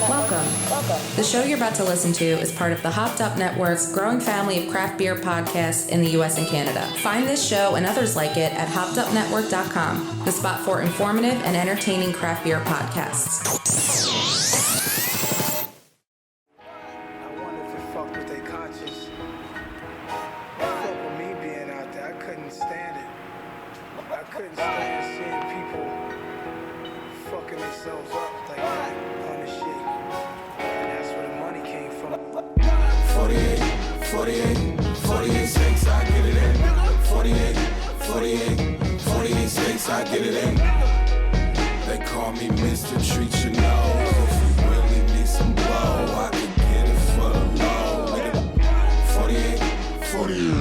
Welcome. The show you're about to listen to is part of the Hopped Up Network's growing family of craft beer podcasts in the U.S. and Canada. Find this show and others like it at hoppedupnetwork.com, the spot for informative and entertaining craft beer podcasts. I wonder if it fucked with their conscience. Fuck with me being out there. I couldn't stand it. I couldn't stand seeing people fucking themselves up like that on the shit. And that's where the money came from. 48 states, I get it in. 48 states, I get it in. They call me Mr. Treat Your Nose. If you really need some blow, I can get it for the low. 48.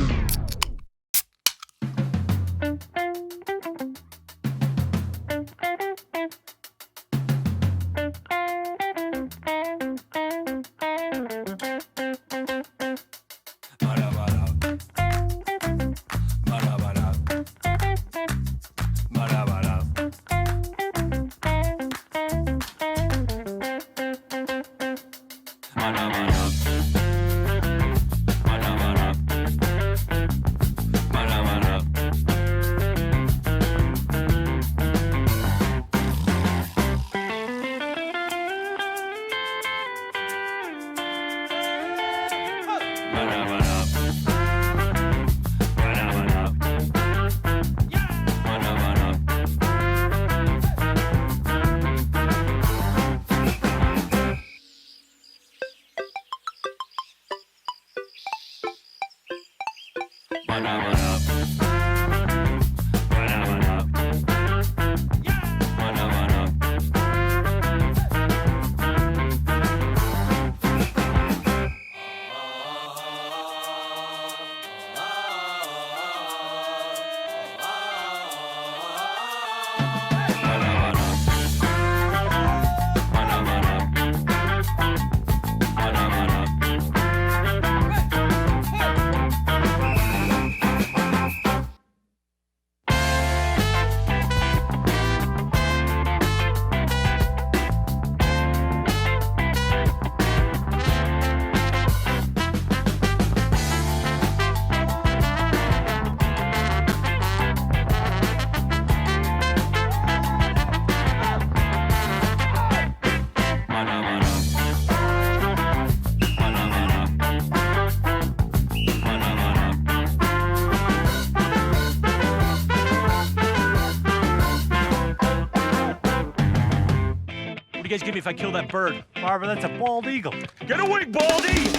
What do you guys give me if I kill that bird? Barbara, that's a bald eagle. Get away, Baldy!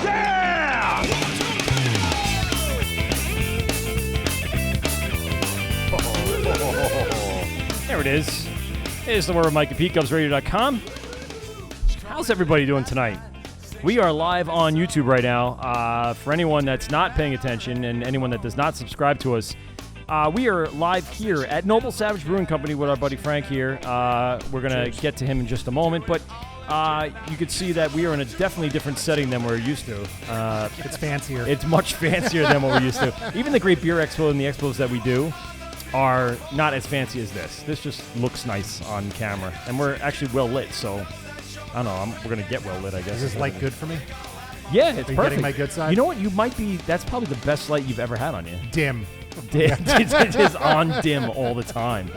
Yeah! There it is. It is the word of Mike at PeteGubsRadio.com. How's everybody doing tonight? We are live on YouTube right now. For anyone that's not paying attention and anyone that does not subscribe to us, we are live here at Noble Savage Brewing Company with our buddy Frank here. We're going to get to him in just a moment, but you can see that we are in a definitely different setting than we're used to. It's fancier. It's much fancier than what we're used to. Even the Great Beer Expo and the expos that we do are not as fancy as this. This just looks nice on camera, and we're actually well lit, so I don't know. We're going to get well lit, I guess. Is this light good for me? Yeah, it's Are you perfect. getting my good side? You know what? You might be. That's probably the best light you've ever had on you. Dim. It is on dim all the time.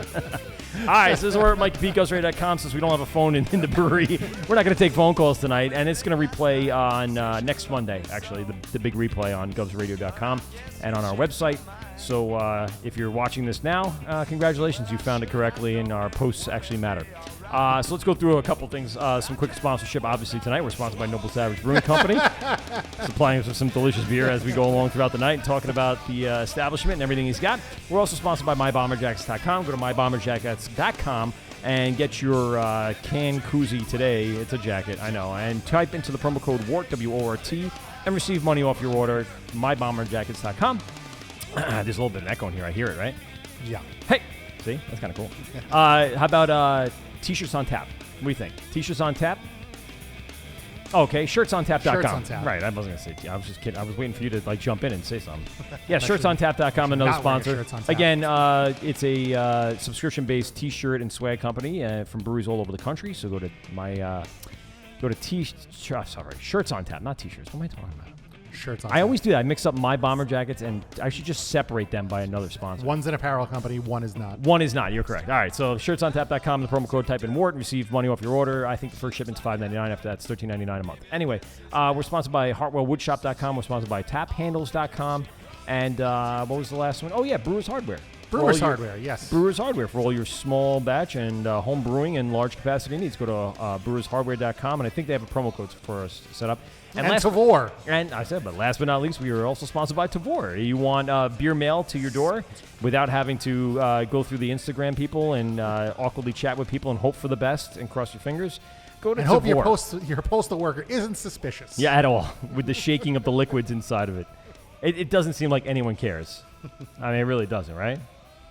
All right, so this is where Mike at PeteGubsRadio.com. Since we don't have a phone in the brewery, we're not going to take phone calls tonight, and it's going to replay on next Monday, actually, the big replay on GubsRadio.com and on our website. So if you're watching this now, congratulations, you found it correctly, and our posts actually matter. So let's go through a couple things. Some quick sponsorship. Obviously, tonight we're sponsored by Noble Savage Brewing Company, supplying us with some delicious beer as we go along throughout the night and talking about the establishment and everything he's got. We're also sponsored by MyBomberJackets.com. Go to MyBomberJackets.com and get your can koozie today. It's a jacket, I know. And type into the promo code WORT, W-O-R-T, and receive money off your order. MyBomberJackets.com. There's a little bit of echo in here. I hear it, right? Yeah. Hey, see? That's kind of cool. How about T-shirts on tap? What do you think? T-shirts on tap? Okay, shirtsontap.com. Shirts on Tap. Right, I wasn't going to say. I was just kidding. I was waiting for you to jump in and say something. Yeah, shirtsontap.com, another not wear your sponsor. shirts on tap. Again, it's a subscription-based T-shirt and swag company from breweries all over the country. So go to Shirts on Tap, not T-shirts. What am I talking about? Shirts on I always do that. I mix up my bomber jackets, and I should just separate them by another sponsor. One's an apparel company, one is not. One is not. You're correct. All right. So shirtsontap.com, the promo code, type in Wort, receive money off your order. I think the first shipment's $5.99. After that, it's $13.99 a month. Anyway, we're sponsored by HartwellWoodshop.com. We're sponsored by TapHandles.com. And what was the last one? Oh, yeah, Brewers Hardware. Brewers Hardware, yes. Brewers Hardware for all your small batch and home brewing and large capacity needs. Go to brewershardware.com, and I think they have a promo code for us set up. And Tavor. And I said, but last but not least, we are also sponsored by Tavor. You want beer mail to your door without having to go through the Instagram people and awkwardly chat with people and hope for the best and cross your fingers. Go to And Tavor. hope your postal worker isn't suspicious. Yeah, at all, with the shaking of the liquids inside of it. It doesn't seem like anyone cares. I mean, it really doesn't, right?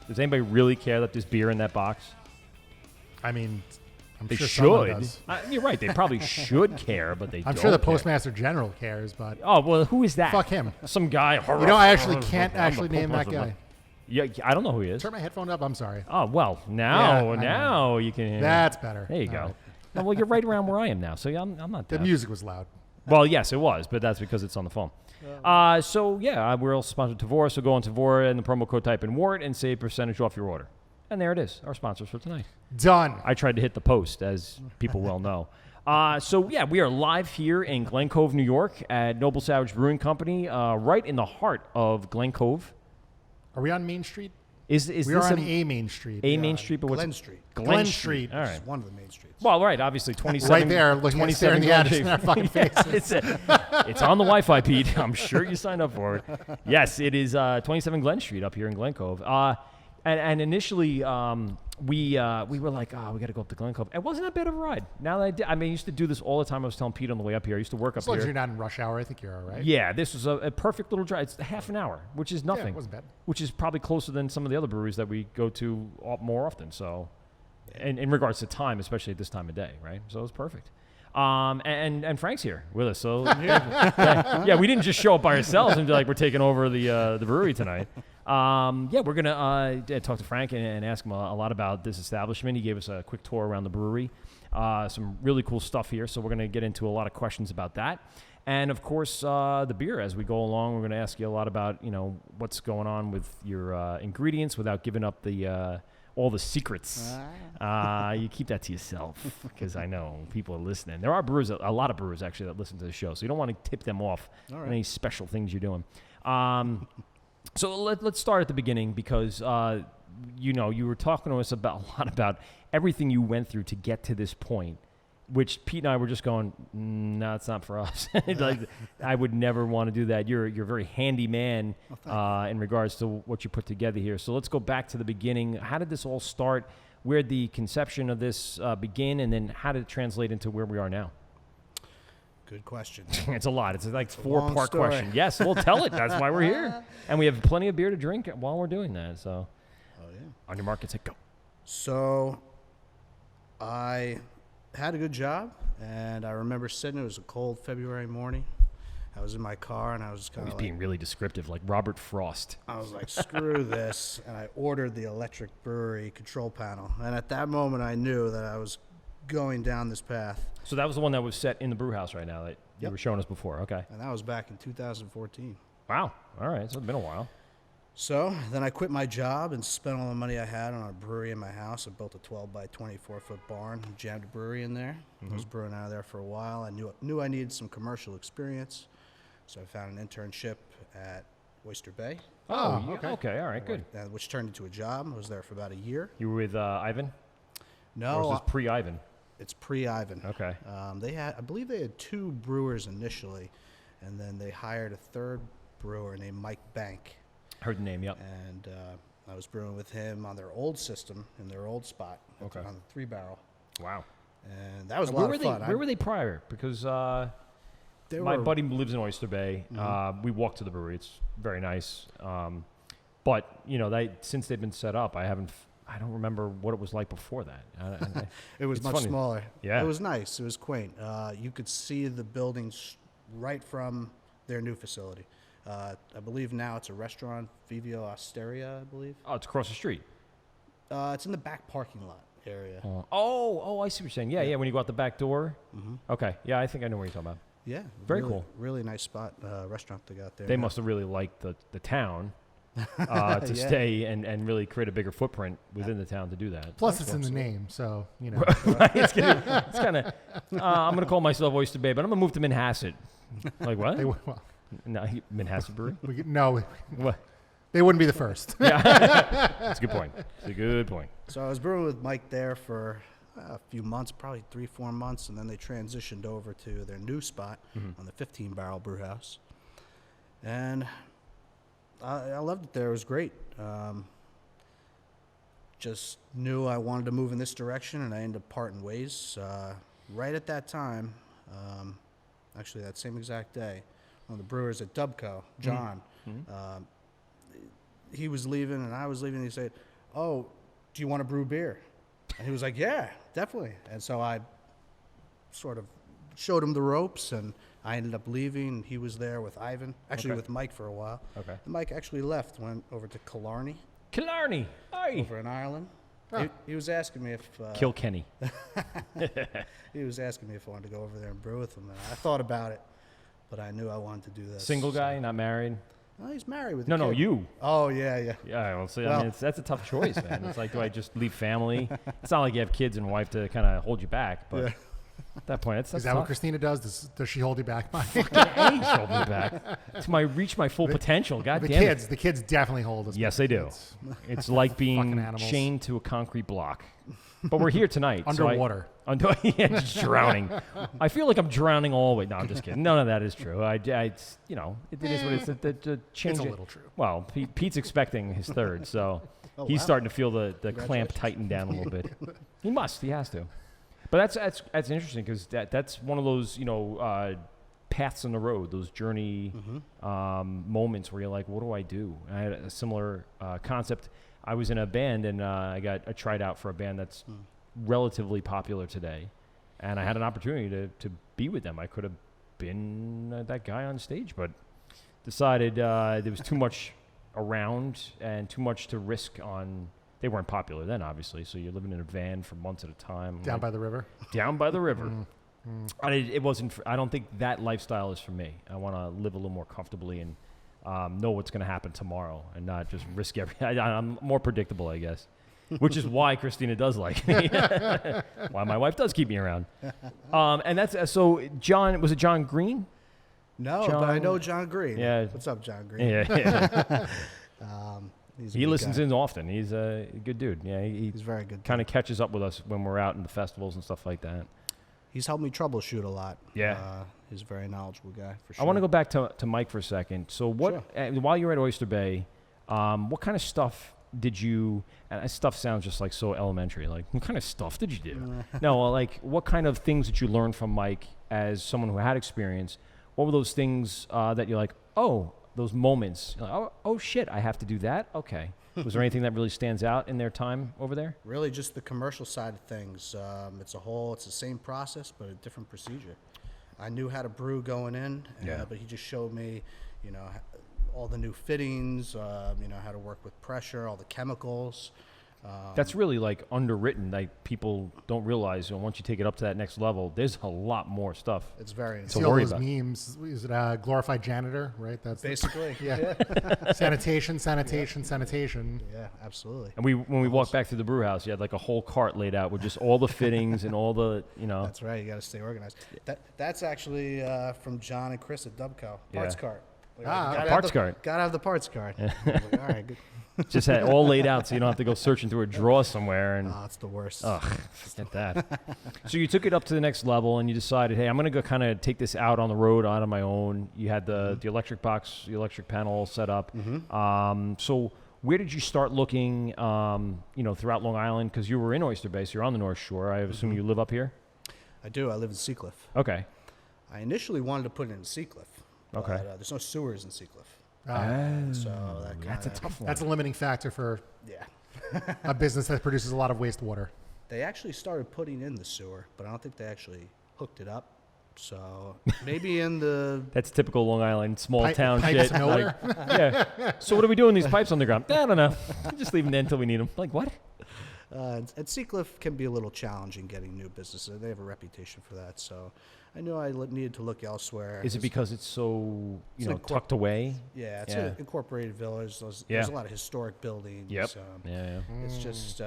Does anybody really care that there's beer in that box? I mean, I'm They sure someone should. does. You're right. They probably should care, but they don't. I'm sure the care. Postmaster General cares, but Oh, well, who is that? fuck him. Some guy. You know, I actually can't actually name that guy. Yeah, I don't know who he is. Turn my headphone up. I'm sorry. Oh, well, now Yeah, I know. you can. That's better. There you All go. right. No, well, you're right around where I am now, so yeah, I'm not The deaf. music was loud. Well, yes, it was, but that's because it's on the phone. So, yeah, we're also sponsored Tavor, so go on Tavor and the promo code type in Wort and save percentage off your order. And there it is, our sponsors for tonight. Done. I tried to hit the post, as people well know. So, yeah, we are live here in Glen Cove, New York at Noble Savage Brewing Company, right in the heart of Glen Cove. Are we on Main Street? Is We this are on A Main Street. a Main Street? But what's Glen Street. Glen Street. All right. It's one of the main streets. Well, right, obviously 27. Right there, looking at staring 27 the address Glen in our fucking faces. it's on the Wi-Fi, Pete. I'm sure you signed up for it. Yes, it is 27 Glen Street up here in Glen Cove. And initially, we were like, we got to go up to Glen Cove. It wasn't that bad of a ride. Now that I used to do this all the time. I was telling Pete on the way up here. I used to work up As long as here. you're not in rush hour, I think you're all right. Yeah, this was a perfect little drive. It's half an hour, which is nothing. it wasn't bad. Which is probably closer than some of the other breweries that we go to more often. So, in regards to time, especially at this time of day, right? So it was perfect. And Frank's here with us. So yeah, we didn't just show up by ourselves and be like, we're taking over the brewery tonight. We're gonna talk to Frank and ask him a lot about this establishment. He gave us a quick tour around the brewery. Some really cool stuff here. So we're gonna get into a lot of questions about that. And of course, the beer as we go along. We're going to ask you a lot about what's going on with your ingredients without giving up the all the secrets. You keep that to yourself because I know people are listening. There are brewers, a lot of brewers actually, that listen to the show. So you don't want to tip them off on any special things you're doing. So let's start at the beginning because you were talking to us a lot about everything you went through to get to this point. Which Pete and I were just going, no, it's not for us. Like, I would never want to do that. You're a very handy man in regards to what you put together here. So let's go back to the beginning. How did this all start? Where did the conception of this begin? And then how did it translate into where we are now? Good question. It's a lot. It's like a four-part long story. question. Yes, we'll tell it. That's why we're here. And we have plenty of beer to drink while we're doing that. So on your mark, go. So I had a good job, and I remember sitting. It was a cold February morning. I was in my car, and I was kind He's of being really descriptive, like Robert Frost. I was like, screw this, and I ordered the electric brewery control panel. And at that moment, I knew that I was going down this path. So that was the one that was set in the brew house right now that you were showing us before. Okay. And that was back in 2014. Wow. All right. So it's been a while. So then I quit my job and spent all the money I had on a brewery in my house. I built a 12 by 24-foot barn, jammed a brewery in there. I was brewing out of there for a while. I knew I needed some commercial experience, so I found an internship at Oyster Bay. Oh, okay. All right, good. Which turned into a job. I was there for about a year. You were with Ivan? No, Or was this pre-Ivan? it's pre-Ivan. Okay. I believe they had 2 brewers initially, and then they hired a third brewer named Mike Bank. Heard the name, yep. And I was brewing with him on their old system in their old spot on the 3-barrel. Wow. And that was a lot of fun. Where were they prior? Because my buddy lives in Oyster Bay. We walked to the brewery. It's very nice. But, since they've been set up, I haven't I don't remember what it was like before that. It was it's much funny. smaller. Yeah. It was nice. It was quaint. You could see the buildings right from their new facility. I believe now it's a restaurant, Vivio Osteria, I believe. Oh, it's across the street. It's in the back parking lot area. I see what you're saying. Yeah, when you go out the back door. Mm-hmm. Okay, yeah, I think I know what you're talking about. Yeah. Very really, cool. Really nice spot, restaurant they got there. They must have really liked the town to stay and really create a bigger footprint within the town to do that. Plus, it's in the name, so, you know. Right? It's kind of, I'm going to call myself Oyster Bay, but I'm going to move to Manhasset. Like what? No, Manhasset Brewery? What? They wouldn't be the first. Yeah. That's a good point. It's a good point. So I was brewing with Mike there for a few months, probably 3-4 months, and then they transitioned over to their new spot on the 15-barrel brew house. And I loved it there. It was great. Just knew I wanted to move in this direction, and I ended up parting ways. Right at that time, actually that same exact day, one of the brewers at Dubco, John, he was leaving and I was leaving, and he said, "Oh, do you want to brew beer?" And he was like, "Yeah, definitely." And so I sort of showed him the ropes, and I ended up leaving. He was there with Ivan, actually with Mike for a while. Okay. And Mike actually left, went over to Killarney Aye. over in Ireland. He was asking me if... Kilkenny. He was asking me if I wanted to go over there and brew with him. And I thought about it, but I knew I wanted to do this. Single guy, not married? No, he's married with a No, kid. you. Oh, yeah. Yeah, well, see, I mean, that's a tough choice, man. It's like, do I just leave family? It's not like you have kids and wife to kind of hold you back, but at that point, that's Is that tough. what Christina does? Does she hold you back, Mike? Hey, hold me back. To reach my full potential. God damn it. The kids definitely hold us. Yes, back. they do. It's like being Fucking animals. chained to a concrete block. But we're here tonight. Underwater. Yeah, just drowning. I feel like I'm drowning all the way. No, I'm just kidding. None of that is true. It is what it's. The change. It's a little true. Well, Pete's expecting his third, so he's starting to feel the clamp tighten down a little bit. He must. He has to. But that's interesting because that's one of those paths in the road, those journey moments where you're like, what do I do? And I had a similar concept. I was in a band and I tried out for a band that's relatively popular today, and I had an opportunity to be with them. I could have been that guy on stage, but decided there was too much around and too much to risk on. They weren't popular then, obviously, so you're living in a van for months at a time. Down by the river? Down by the river. It wasn't. I don't think that lifestyle is for me. I want to live a little more comfortably and know what's going to happen tomorrow and not just risk everything. I'm more predictable, I guess, which is why Christina does like me. Why my wife does keep me around. And that's so. John, was it John Green? No, but I know John Green. Yeah. What's up, John Green? Yeah. He listens guy. in often. He's a good dude. Yeah, He's very good. Kind of catches up with us when we're out in the festivals and stuff like that. He's helped me troubleshoot a lot. Yeah. He's a very knowledgeable guy, for sure. I want to go back to Mike for a second. So what, while you were at Oyster Bay, what kind of stuff did you, and stuff sounds just like so elementary, like what kind of stuff did you do? No, like what kind of things did you learn from Mike as someone who had experience? What were those things that you're like, oh, those moments, you're like, oh shit, I have to do that? Okay. Was there anything that really stands out in their time over there? Really just the commercial side of things. It's the same process, but a different procedure. I knew how to brew going in, but he just showed me, all the new fittings, how to work with pressure, all the chemicals. That's really like underwritten. Like people don't realize once you take it up to that next level, there's a lot more stuff. It's very to See all worry those about. memes. Is it a glorified janitor, right? That's basically. Yeah. Sanitation. Yeah, absolutely. And when we walked back through the brew house, you had like a whole cart laid out with just all the fittings and all the, That's right. You got to stay organized. That's actually from John and Chris at Dubco. Parts cart. Parts cart. Got to have the parts cart. I was like, all right, good. Just had all laid out so you don't have to go searching through a drawer somewhere. And it's the worst. ugh, forget that. So you took it up to the next level and you decided, hey, I'm going to go kind of take this out on the road out on my own. You had the electric box, the electric panel all set up. So where did you start looking, throughout Long Island? Because you were in Oyster Bay, so you're on the North Shore. I assume you live up here? I do. I live in Seacliff. Okay. I initially wanted to put it in Seacliff. Okay. But, there's no sewers in Seacliff. So That's a tough one. That's a limiting factor for. Yeah. a business that produces a lot of wastewater. They actually started putting in the sewer, but I don't think they actually hooked it up. So maybe in the That's typical Long Island small Pipe- town pipes shit. to nowhere? Yeah. So what are we doing with these pipes underground? I don't know. Just leave them there until we need them. Like what? and Seacliff can be a little challenging getting new businesses. They have a reputation for that. So I knew I needed to look elsewhere. Is it because it's so It's tucked away? Yeah, it's Yeah. an incorporated village. There's Yeah. a lot of historic buildings. Yeah. Yeah. It's just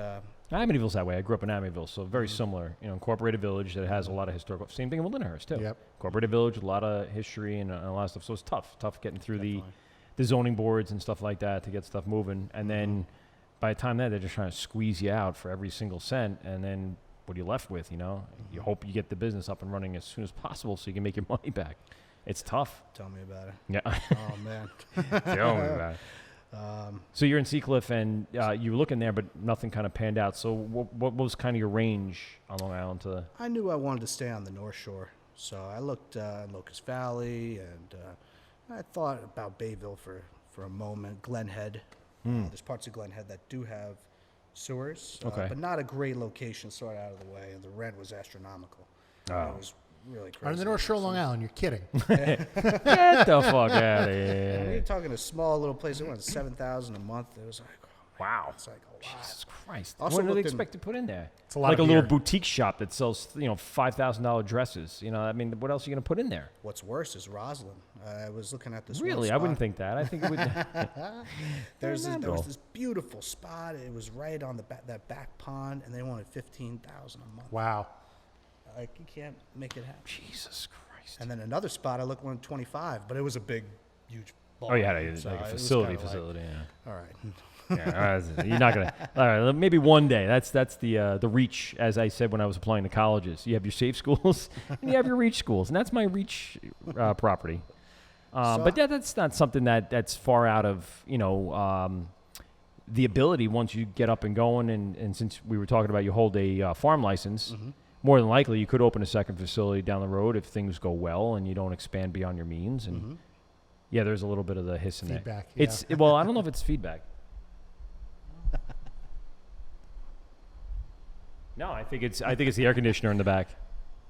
Amityville's that way. I grew up in Amityville, so very similar. Incorporated village that has a lot of historical. Same thing in Lindenhurst too. Yep. Incorporated village, a lot of history and a lot of stuff. So it's tough getting through the zoning boards and stuff like that to get stuff moving. And then by the time they're just trying to squeeze you out for every single cent. And then what are you left with? You hope you get the business up and running as soon as possible so you can make your money back. It's tough. tell me about it. Yeah. Oh man. Tell me about it. So you're in Seacliff, and you were looking there, but nothing kind of panned out. So what was kind of your range on Long Island to? I knew I wanted to stay on the North Shore, so I looked in Locust Valley, and I thought about Bayville for a moment. Glen Head. There's parts of Glen Head that do have sewers, Okay. but not a great location, sort of out of the way, and the rent was astronomical. Oh. It was really crazy. On the North Shore, Long Island. You're kidding. Get the fuck out of And here! you're talking a small little place. It went $7,000 a month. It was like, Wow. it's like a lot. Jesus Christ! Also What do they looked in- expect to put in there? It's a lot like of a little beer. boutique shop that sells, $5,000 dresses. I mean, what else are you gonna put in there? What's worse is Roslyn. I was looking at this. Really, one I wouldn't spot. think that. I think it would. There was Randall. this beautiful spot. It was right on that back pond, and they wanted $15,000 a month. Wow. Like you can't make it happen. Jesus Christ! And then another spot, I looked one 25, but it was a big, huge. Oh, you had barn, a, so like it a was facility. kinda like, Yeah. all right. Yeah, you're not gonna. All right, maybe one day. That's the reach, as I said when I was applying to colleges. You have your safe schools and you have your reach schools, and that's my reach property. But that's not something that's far out of the ability once you get up and going. And since we were talking about you hold a farm license, more than likely you could open a second facility down the road if things go well and you don't expand beyond your means. And yeah, there's a little bit of the hiss in Feedback, there. yeah. It's well, I don't know if it's feedback. No, I think it's the air conditioner in the back.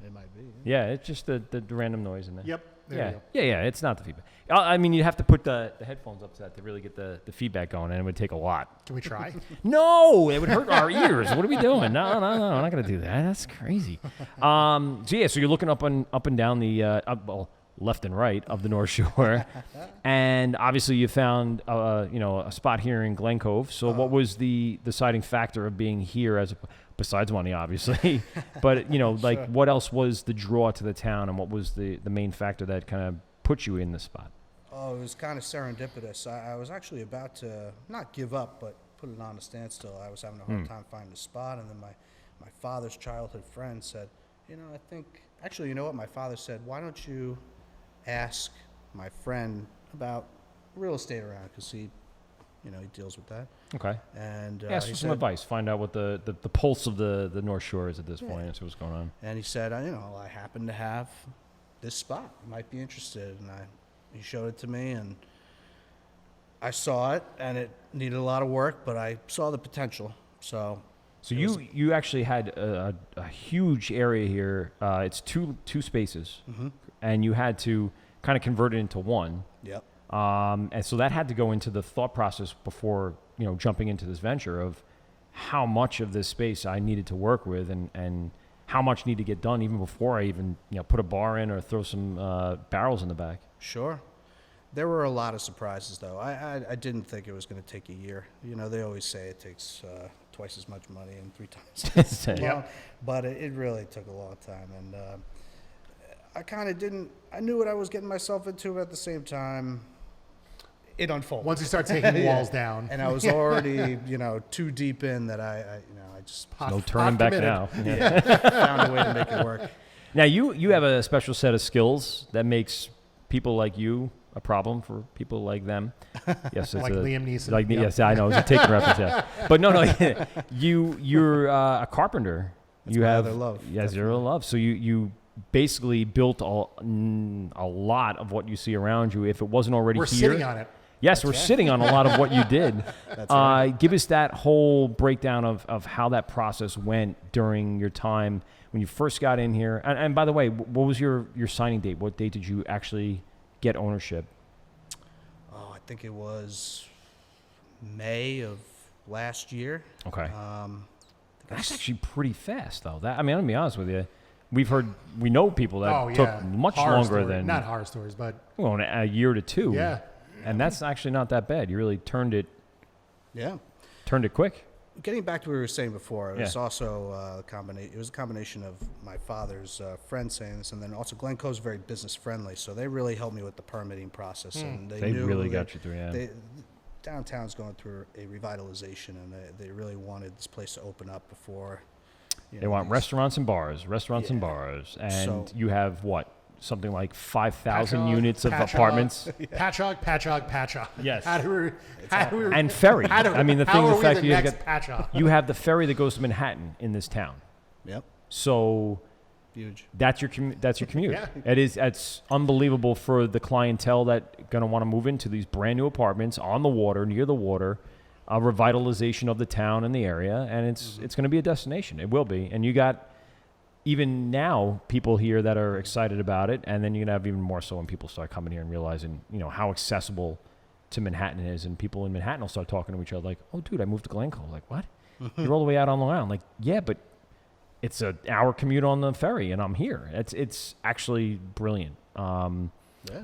It might be. Yeah, it's just the random noise in there. Yep. There Yeah, you go. yeah. It's not the feedback. I mean, you'd have to put the headphones up to that to really get the feedback going, and it would take a lot. Can we try? No, it would hurt our ears. What are we doing? No, we're not gonna do that. That's crazy. So you're looking up and down the left and right of the North Shore, and obviously you found a spot here in Glen Cove. So what was the deciding factor of being here besides money, obviously, but what else was the draw to the town, and what was the main factor that kind of put you in the spot? Oh, it was kind of serendipitous. I was actually about to not give up, but put it on a standstill. I was having a hard time finding a spot, and then my father's childhood friend said, I think, actually, you know what? My father said, why don't you ask my friend about real estate around, because he deals with that. Okay. And Ask he for some said- advice. Find out what the pulse of the North Shore is at this point. And see what's going on. And he said, I happen to have this spot. You might be interested. And he showed it to me, and I saw it, and it needed a lot of work, but I saw the potential. So you actually had a huge area here. It's two spaces, and you had to kind of convert it into one. Yep. And so that had to go into the thought process before jumping into this venture of how much of this space I needed to work with, and how much needed to get done even before I even put a bar in or throw some barrels in the back. Sure. There were a lot of surprises, though. I didn't think it was going to take a year. They always say it takes twice as much money and 3 times as long, but it really took a long time. And I kind of didn't. I knew what I was getting myself into, but at the same time, it unfolded. Once you start taking walls down. And I was already, too deep in that I just No turning back now. found a way to make it work. Now you have a special set of skills that makes people like you a problem for people like them. Yes, it's Like Liam Neeson. Like Yep. yes, I know. It's a taken reference. Yeah. But no. You're a carpenter. That's you my have other love, Yeah, zero love. So you basically built a lot of what you see around you. If it wasn't already We're here, sitting on it. Yes, we're sitting on a lot of what you did. That's right. Give us that whole breakdown of how that process went during your time when you first got in here. And by the way, what was your signing date? What date did you actually get ownership? Oh, I think it was May of last year. Okay. That's actually pretty fast, though. I'm going to be honest with you. We know people that took much horror longer story. than Not horror stories, but a year to two. Yeah. And that's actually not that bad. You really turned it quick. Getting back to what we were saying before, it was Yeah. also it was a combination of my father's friend saying this, and then also Glen Cove's very business friendly, so they really helped me with the permitting process. And They knew really got you through, yeah. Downtown's going through a revitalization, and they really wanted this place to open up before. They want restaurants and bars, and So- you have what? Something like 5,000 Patchogue, units of Patchogue. apartments. Patchogue. Yes. How do we And ferry. I mean, the how are we fact the you next got, Patchogue? you have the ferry that goes to Manhattan in this town. Yep, So huge. that's your commute. Yeah. It's unbelievable for the clientele that going to want to move into these brand new apartments on the water, near the water, a revitalization of the town and the area, and it's going to be a destination. It will be. And you got even now people here that are excited about it, and then you're going to have even more so when people start coming here and realizing, how accessible to Manhattan is, and people in Manhattan will start talking to each other like, "Oh, dude, I moved to Glen Cove." Like, what? You're all the way out on Long Island. Like, yeah, but it's an hour commute on the ferry, and I'm here. It's actually brilliant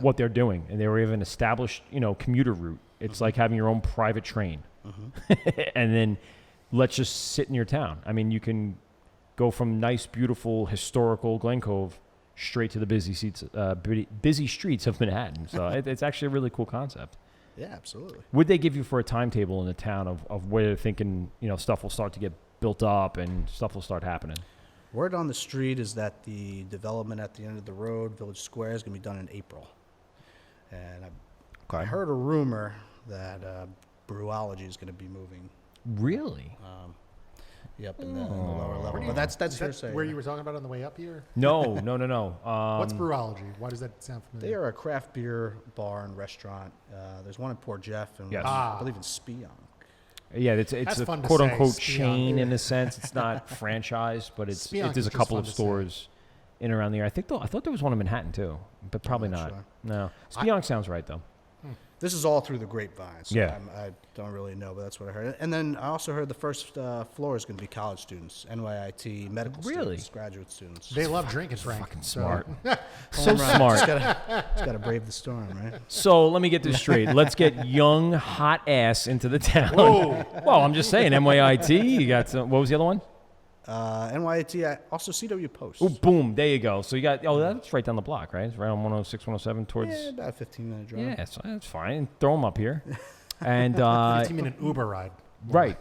what they're doing, and they were even established, commuter route. It's like having your own private train, and then let's just sit in your town. I mean, you can go from nice, beautiful, historical Glen Cove straight to the busy streets of Manhattan. So it's actually a really cool concept. Yeah, absolutely. Would they give you for a timetable in the town of where they're thinking, stuff will start to get built up and stuff will start happening? Word on the street is that the development at the end of the road, Village Square, is going to be done in April. And I heard a rumor that Brewology is going to be moving. Really? In the lower level. But that's Is that hearsay. where you were talking about on the way up here? No. What's Brewology? Why does that sound They familiar? are a craft beer bar and restaurant. There's one in Port Jeff and Yes. one, I believe in Spionk. Yeah, it's That's a fun to quote say, unquote Spionk. chain in a sense. It's not franchised, but Spionk there's is a just couple fun of to say. stores in and around the area. I thought there was one in Manhattan too, but probably not not. sure. No, Spionk sounds right though. This is all through the grapevine, so Yeah. I don't really know, but that's what I heard. And then I also heard the first floor is going to be college students, NYIT, medical Really? students, graduate students. They love drinking, Frank. Fucking so- smart. Home So run. smart. Just got to brave the storm, right? So let me get this straight. Let's get young, hot ass into the town. Whoa. Well, I'm just saying, NYIT, you got some, what was the other one? NYIT, also CW Post. Oh, boom, there you go. So you got, that's right down the block, right? It's right on 106, 107 towards, Yeah, about a 15-minute drive. yeah, so that's fine. Throw them up here. And, 15-minute Uber ride. right,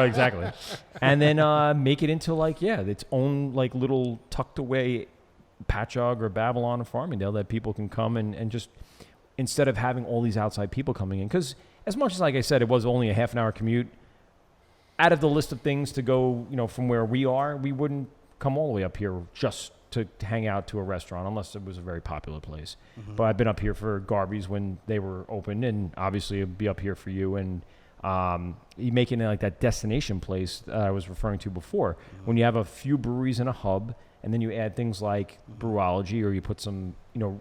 exactly. And then make it into its own little tucked away Patchogue or Babylon or Farmingdale that people can come and just, instead of having all these outside people coming in, because as much as, like I said, it was only a half an hour commute, out of the list of things to go, from where we are, we wouldn't come all the way up here just to hang out to a restaurant unless it was a very popular place. But I've been up here for Garvey's when they were open, and obviously it'd be up here for you. And you making it like that destination place that I was referring to before. When you have a few breweries in a hub, and then you add things like Brewology, or you put some, Nice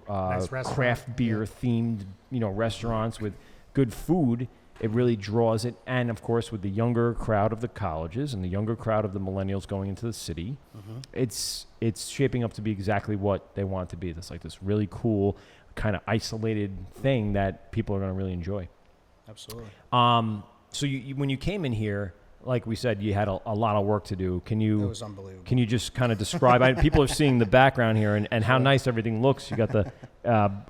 restaurant. craft beer themed, restaurants with good food. It really draws it. And, of course, with the younger crowd of the colleges and the younger crowd of the millennials going into the city, it's shaping up to be exactly what they want it to be. It's like this really cool kind of isolated thing that people are going to really enjoy. Absolutely. So when you came in here, like we said, you had a lot of work to do. Can you? It was unbelievable. Can you just kind of describe? People are seeing the background here and how nice everything looks. You got the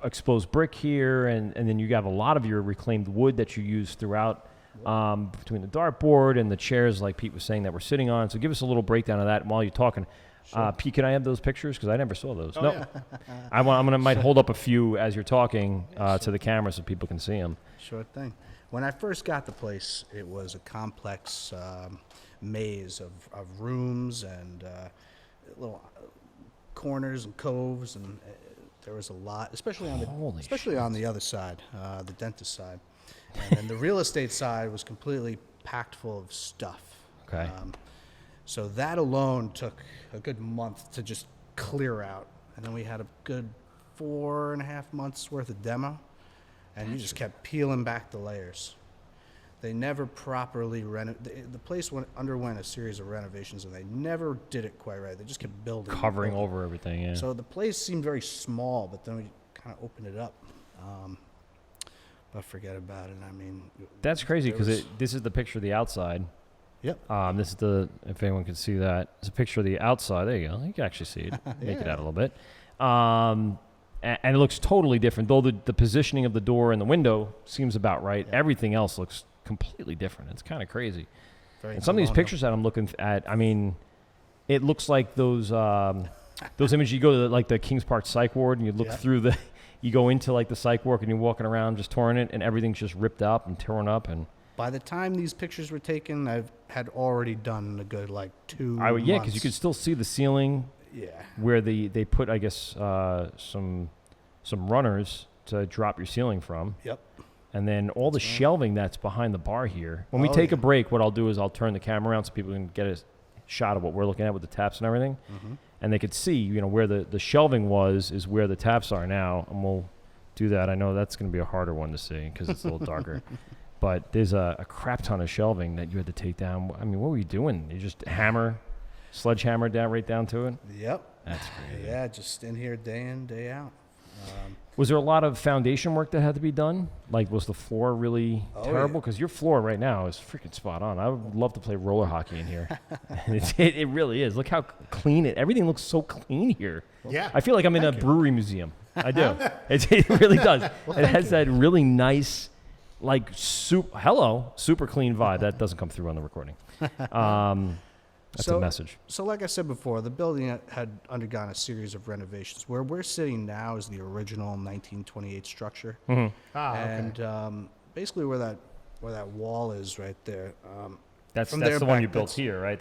exposed brick here, and then you have a lot of your reclaimed wood that you use throughout between the dartboard and the chairs, like Pete was saying, that we're sitting on. So give us a little breakdown of that while you're talking. Pete, can I have those pictures? Because I never saw those. No, yeah. Might hold up a few as you're talking to the camera so people can see them. Sure thing. When I first got the place, it was a complex maze of rooms and little corners and coves, and there was a lot, especially on the other side, the dentist side. And then the real estate side was completely packed full of stuff. Okay. So that alone took a good month to just clear out. And then we had a good 4.5 months worth of demo. And you just kept peeling back the layers. They never properly the place underwent a series of renovations, and they never did it quite right. They just kept building. Covering over everything, yeah. So the place seemed very small, but then we kind of opened it up. But forget about it. I mean, That's crazy because this is the picture of the outside. Yep. This is if anyone can see that, it's a picture of the outside. There you go. You can actually see it. Make it out a little bit. And it looks totally different, though the positioning of the door and the window seems about right. Yeah. Everything else looks completely different. It's kind of crazy. And some of these pictures that I'm looking at, I mean, it looks like those images. You go to the Kings Park Psych Ward and you look through you go into the psych ward and you're walking around just touring it, and everything's just ripped up and torn up. And by the time these pictures were taken, I had already done a good 2 months. Yeah, because you could still see the ceiling. Yeah. Where they put, I guess, some runners to drop your ceiling from. Yep. And then all the shelving that's behind the bar here. When we take a break, what I'll do is I'll turn the camera around so people can get a shot of what we're looking at with the taps and everything. Mm-hmm. And they could see, where the shelving is where the taps are now. And we'll do that. I know that's going to be a harder one to see because it's a little darker. But there's a crap ton of shelving that you had to take down. I mean, what were you doing? You just sledgehammer down right down to it? Yep. That's crazy. Yeah, just in here day in, day out. Was there a lot of foundation work that had to be done? Was the floor really terrible? Because your floor right now is freaking spot on. I would love to play roller hockey in here. It really is. Look how clean everything looks so clean here. Yeah. I feel like I'm in a brewery museum. I do. It really does. It has that really nice, super clean vibe. That doesn't come through on the recording. That's a message. So like I said before, the building had undergone a series of renovations. Where we're sitting now is the original 1928 structure. Mm-hmm. And basically where that wall is right there. That's the one you built here, right?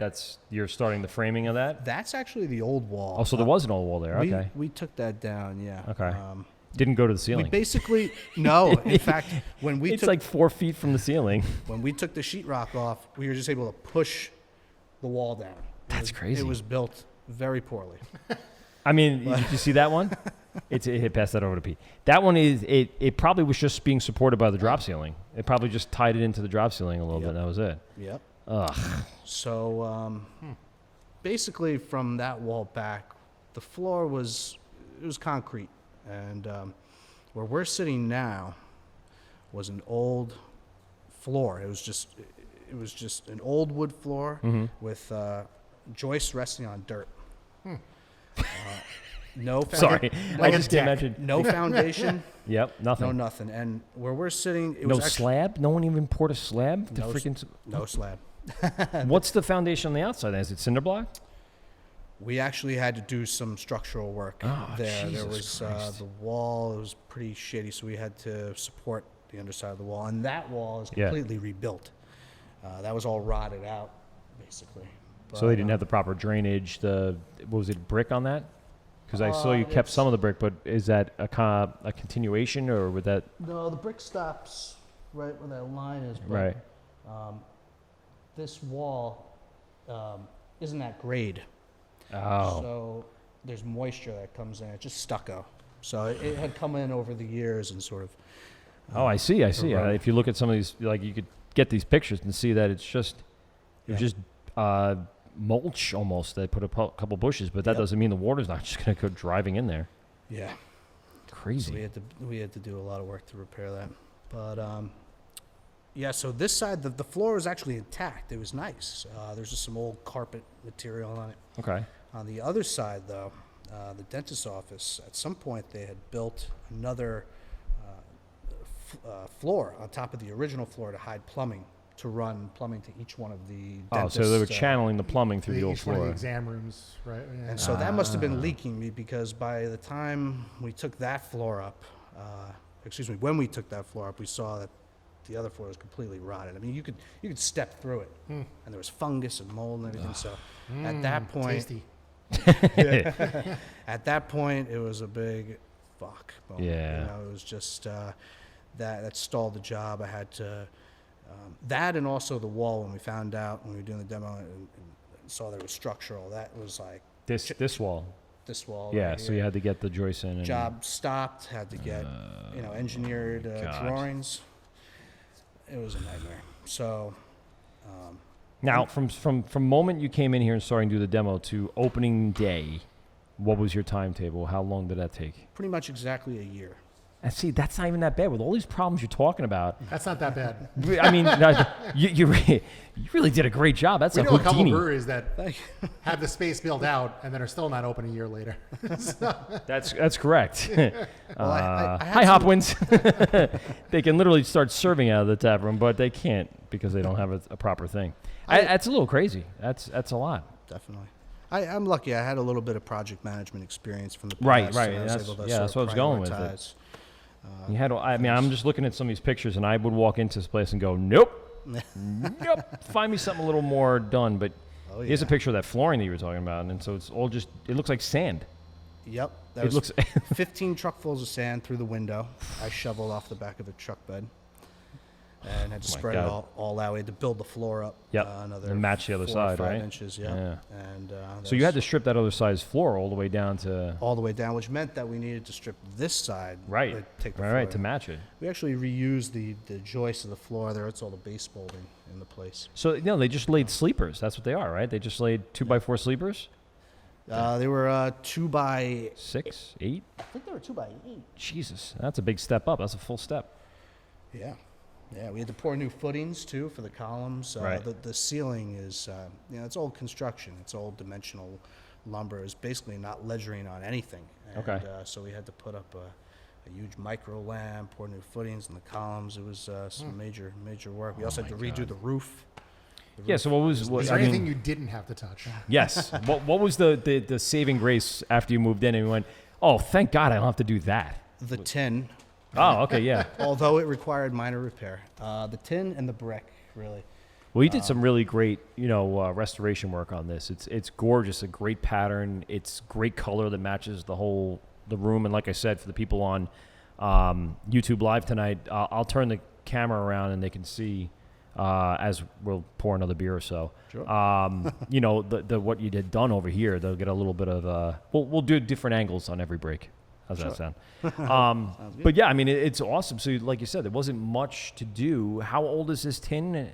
You're starting the framing of that? That's actually the old wall. Oh, so there was an old wall there. Okay. We took that down, yeah. Okay. Didn't go to the ceiling. We basically, no. In fact, when we it's 4 feet from the ceiling. When we took the sheetrock off, we were just able to push the wall down. That's crazy. It was built very poorly. I mean, did you see that one? Pass that over to Pete. That one it probably was just being supported by the drop ceiling. It probably just tied it into the drop ceiling a little bit. And that was it. Yep. Ugh. So basically from that wall back, the floor was concrete. And where we're sitting now was an old floor. It was just an old wood floor with joists resting on dirt. No Sorry, I just imagine. No foundation. Yep, nothing. No nothing. And where we're sitting, it no was slab. No one even poured a slab. No slab. What's the foundation on the outside? Is it cinder block? We actually had to do some structural work there. Jesus there was Christ. The wall. It was pretty shitty, so we had to support the underside of the wall, and that wall is completely rebuilt. That was all rotted out, basically. But, so they didn't have the proper drainage. Was it brick on that? Because I saw you kept some of the brick, but is that a continuation, or would that? No, the brick stops right where that line is. But, right. This wall isn't that grade. Oh. So there's moisture that comes in. It's just stucco. So it had come in over the years and sort of. I see. If you look at some of these, you could get these pictures and see that it's just mulch almost. They put a couple bushes, but that doesn't mean the water's not just going to go driving in there. Yeah. Crazy. So we had to do a lot of work to repair that. But so this side, the floor was actually intact. It was nice. There's just some old carpet material on it. Okay. On the other side, though, the dentist's office, at some point they had built another floor on top of the original floor to hide plumbing, to run plumbing to each one of the dentist. So they were channeling the plumbing through the old floor. One of the exam rooms, right? Yeah. And so that must have been leaking me, because by the time we took that floor up, when we took that floor up, we saw that the other floor was completely rotted. I mean, you could step through it, and there was fungus and mold and everything. So at that point, tasty. At that point, it was a big fuck moment. Yeah. It was just that stalled the job. I had to that, and also the wall. When we found out when we were doing the demo and saw there was structural, that was like This wall. this wall. Yeah, right so you here. had to get the joist in. And, Job stopped. Had to get engineered God. drawings. It was a nightmare. So Now, from moment you came in here and starting to do the demo to opening day, what was your timetable? How long did that take? pretty much exactly a year. And see, that's not even that bad. With all these problems you're talking about, That's not that bad. I mean, you really did a great job. That's We a know a couple Houdini. breweries that have the space built out and then are still not open a year later. That's correct. I had Hi, some- Hopwins. They can literally start serving out of the tap room, but they can't because they don't have a proper thing. That's a little crazy. That's a lot. Definitely. I'm lucky. I had a little bit of project management experience from the past. Right, and right. I was That's- able to yeah, sort that's of what I was going with it. prioritize. You had. I'm just looking at some of these pictures, and I would walk into this place and go, nope, nope. Find me something a little more done. But Oh, here's a yeah. picture of that flooring that you were talking about, and so it's all just. It looks like sand. Yep. That It was looks. 15 truckfuls of sand through the window. I shoveled off the back of a truck bed and had to spread it God. all out. We had to build the floor up. Yep, Another and match the other 4 or side, 5 right? inches. Yeah. Yeah. And So you had to strip that other side's floor all the way down to. all the way down, which meant that we needed to strip this side. Right. Like, take the Right, floor to in. match it. We actually reused the joist of the floor there. It's all the base molding in the place. So they just laid sleepers. That's what they are, right? They just laid 2x4 sleepers. They were 2 by. 6, 8. I think they were 2 by 8. Jesus, that's a big step up. That's a full step. Yeah. Yeah, we had to pour new footings too for the columns. Right. The ceiling is, it's old construction. It's old dimensional lumber. It's basically not ledgering on anything. And, Okay. So we had to put up a huge micro lamp, pour new footings in the columns. It was some major work. We also had to redo the roof. Yeah. So what was? Is What, there I anything mean, you didn't have to touch? yes. What was the saving grace after you moved in and you went? Oh, thank God, I don't have to do that. The tin, Oh, okay, yeah. although it required minor repair. The tin and the brick, really. Well, you did some really great, restoration work on this. It's gorgeous, a great pattern. It's great color that matches the room. And like I said, for the people on YouTube Live tonight, I'll turn the camera around and they can see as we'll pour another beer or so. Sure. The what you did done over here. They'll get a little bit of. We'll do different angles on every break. How's that sound? But yeah, I mean, it's awesome. So, like you said, there wasn't much to do. How old is this tin?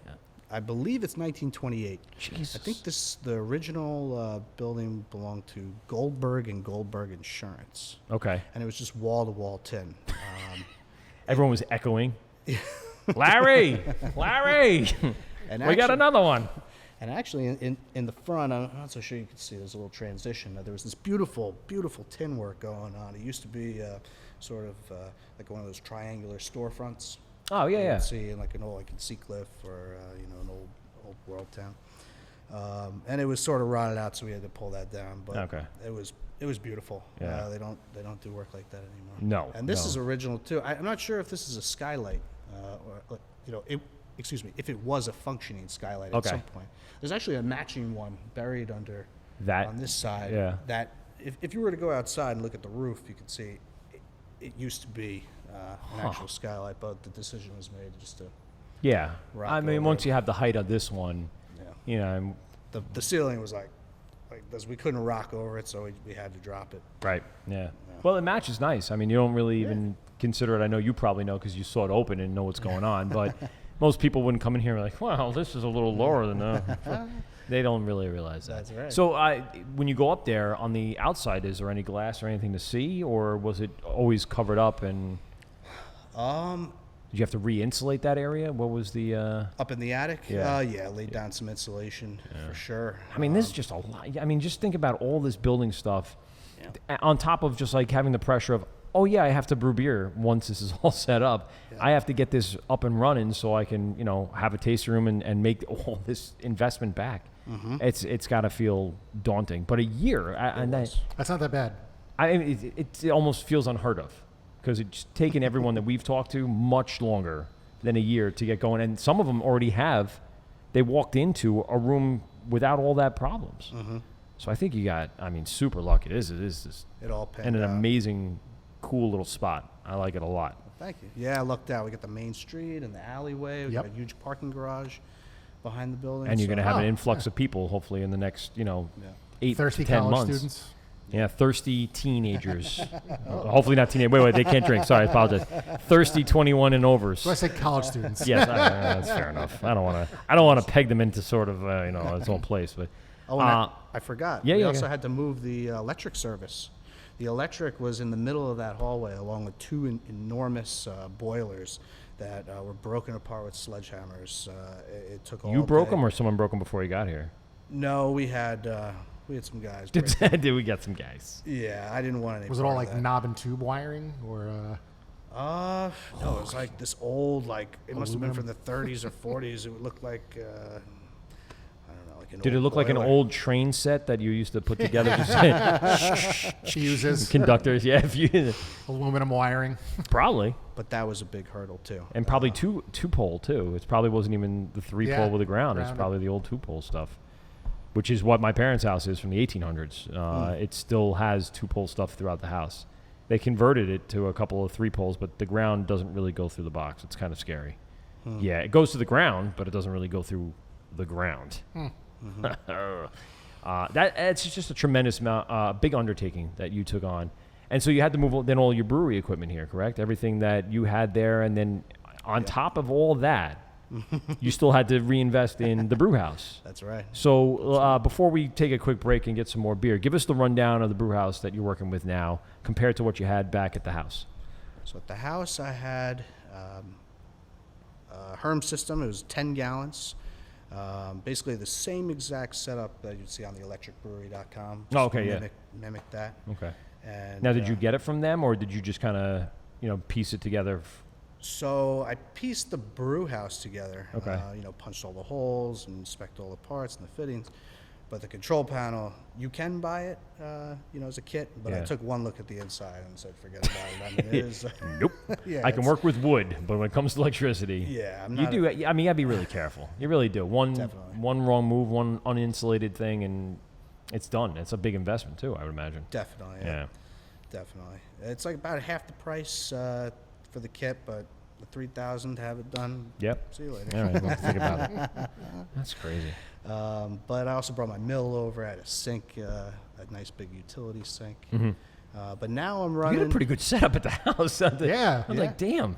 I believe it's 1928. Jesus. I think the original building belonged to Goldberg and Goldberg Insurance, Okay. and it was just wall-to-wall tin. Everyone was echoing. Larry! And We got actually- another one. And actually, in the front, I'm not so sure you can see. There's a little transition. There was this beautiful tin work going on. It used to be sort of like one of those triangular storefronts. Oh, yeah, you yeah. would see in like an old, like in Seacliff or an old World Town. And it was sort of rotted out, so we had to pull that down. But Okay. it was beautiful. Yeah. They don't do work like that anymore. No, And this no. is original too. I'm not sure if this is a skylight, or excuse me, if it was a functioning skylight Okay. at some point. There's actually a matching one buried under That- on this side. yeah. That if you were to go outside and look at the roof, you could see it used to be an actual skylight, but the decision was made just to Yeah. Rock I mean, over once it. you have the height of this one, and the ceiling was like this. We couldn't rock over it, so we had to drop it. right, yeah. Well, the match is nice. I mean, you don't really even consider it. I know you probably know because you saw it open and know what's going on, but most people wouldn't come in here and be like, well, this is a little lower than that. They don't really realize that. That's right. So when you go up there on the outside, is there any glass or anything to see, or was it always covered up? And did you have to re-insulate that area? What was the? Up in the attic, Yeah. laid down some insulation for sure. I mean, this is just a lot. I mean, just think about all this building stuff on top of just like having the pressure of, oh yeah, I have to brew beer once this is all set up. I have to get this up and running so I can, have a tasting room and make all this investment back. Mm-hmm. It's got to feel daunting. But a year, and That's not that bad. I mean, it almost feels unheard of because it's taken everyone that we've talked to much longer than a year to get going. And some of them already have. They walked into a room without all that problems. Mm-hmm. So I think you got, super lucky. It is It all panned and an out. amazing, cool little spot. I like it a lot. Thank you. Yeah, I lucked out. We got the main street and the alleyway. We got a huge parking garage behind the building. And you're going to have an influx of people, hopefully, in the next, 8 Thirsty to 10 college months. students. Yeah, thirsty teenagers. Hopefully not teenagers. Wait, they can't drink. Sorry, I apologize. Thirsty 21 and overs. So I said college students. Yes, that's fair enough. I don't want to peg them into sort of its own place, but I forgot. Yeah, we yeah, also yeah. had to move the electric service. The electric was in the middle of that hallway, along with two enormous boilers that were broken apart with sledgehammers. It took all you broke day. them or someone broke them before you got here? No, we had some guys. break them. Did we get some guys? Yeah, I didn't want any. Was it part all of like that. knob and tube wiring or? No, it was like this old, it must have been Aluminum? from the 30s or 40s. It would look like, I don't know, like an Did it old look like an boiler. old train set that you used to put together? Fuses, Conductors, yeah, if you aluminum wiring. probably, But that was a big hurdle, too. and probably two pole too. It probably wasn't even the 3 pole with the ground. It's grounded. probably the old 2 pole stuff, which is what my parents' house is from the 1800s. It still has 2 pole stuff throughout the house. They converted it to a couple of 3 poles, but the ground doesn't really go through the box. It's kind of scary. Yeah, it goes to the ground, but it doesn't really go through the ground. It's just a tremendous amount, big undertaking that you took on. And so you had to move then all your brewery equipment here, correct? Everything that you had there, and then on top of all that, you still had to reinvest in the brew house. That's right. So before we take a quick break and get some more beer, give us the rundown of the brew house that you're working with now compared to what you had back at the house. So at the house, I had a Herm system. It was 10 gallons. Basically the same exact setup that you'd see on the electricbrewery.com. Oh, okay, yeah. Mimic that. Okay. And Now, did you get it from them, or did you just kind of, piece it together? So I pieced the brew house together. Okay. Punched all the holes and spec'd all the parts and the fittings. But the control panel, you can buy it, as a kit. But Yeah. I took one look at the inside and said, forget about it. I mean, it is. Nope. Yeah, I can it's- work with wood, but when it comes to electricity, Yeah, I'm you not do. You gotta be really careful. You really do. Definitely. One wrong move, one uninsulated thing, and it's done. It's a big investment too, I would imagine. Definitely. Yeah. Definitely. It's like about half the price for the kit, but the $3,000 to have it done. Yep. See you later. All right. Well, think about it. That's crazy. But I also brought my mill over. I had a sink, a nice big utility sink. But now I'm You running. had a pretty good setup at the house. Yeah. I was like, damn.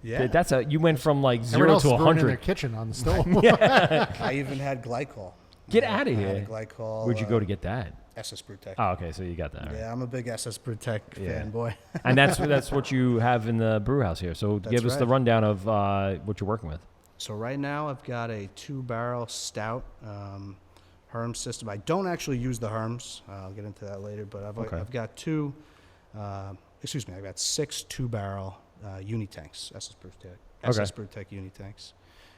Yeah. You went from like Everyone 0 else to is brewing in their 100. kitchen on the stove. I even had glycol. Get I outta had here. a glycol. Where'd you go to get that? SS Brew Tech. Oh, okay. So you got that. All right. Yeah, I'm a big SS Brew Tech Yeah. fanboy. And that's what you have in the brew house here. So give us the right. rundown of what you're working with. So right now I've got a 2-barrel stout Herm system. I don't actually use the Herms. I'll get into that later. But I've got I've got 6 2-barrel uni tanks, SS Brew Tech, SS Brew Tech uni tanks,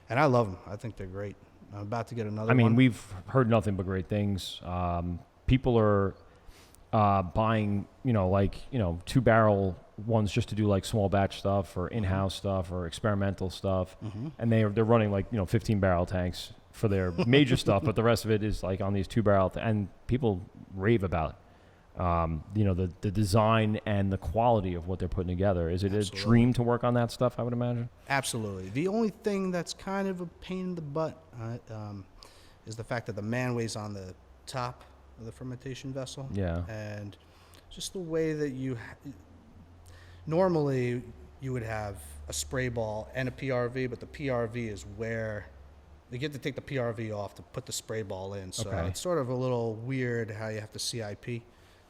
and I love them. I think they're great. I'm about to get another. I mean, one. we've heard nothing but great things. People are buying, 2-barrel ones just to do like small batch stuff or in-house stuff or experimental stuff, and they're running like 15-barrel tanks for their major stuff, but the rest of it is like on these 2-barrel, and people rave about. The design and the quality of what they're putting together. Is it Absolutely. a dream to work on that stuff, I would imagine? Absolutely. The only thing that's kind of a pain in the butt is the fact that the man weighs on the top of the fermentation vessel. Yeah. And just the way that normally you would have a spray ball and a PRV, but the PRV is where you get to take the PRV off to put the spray ball in. So Okay. it's sort of a little weird how you have to CIP.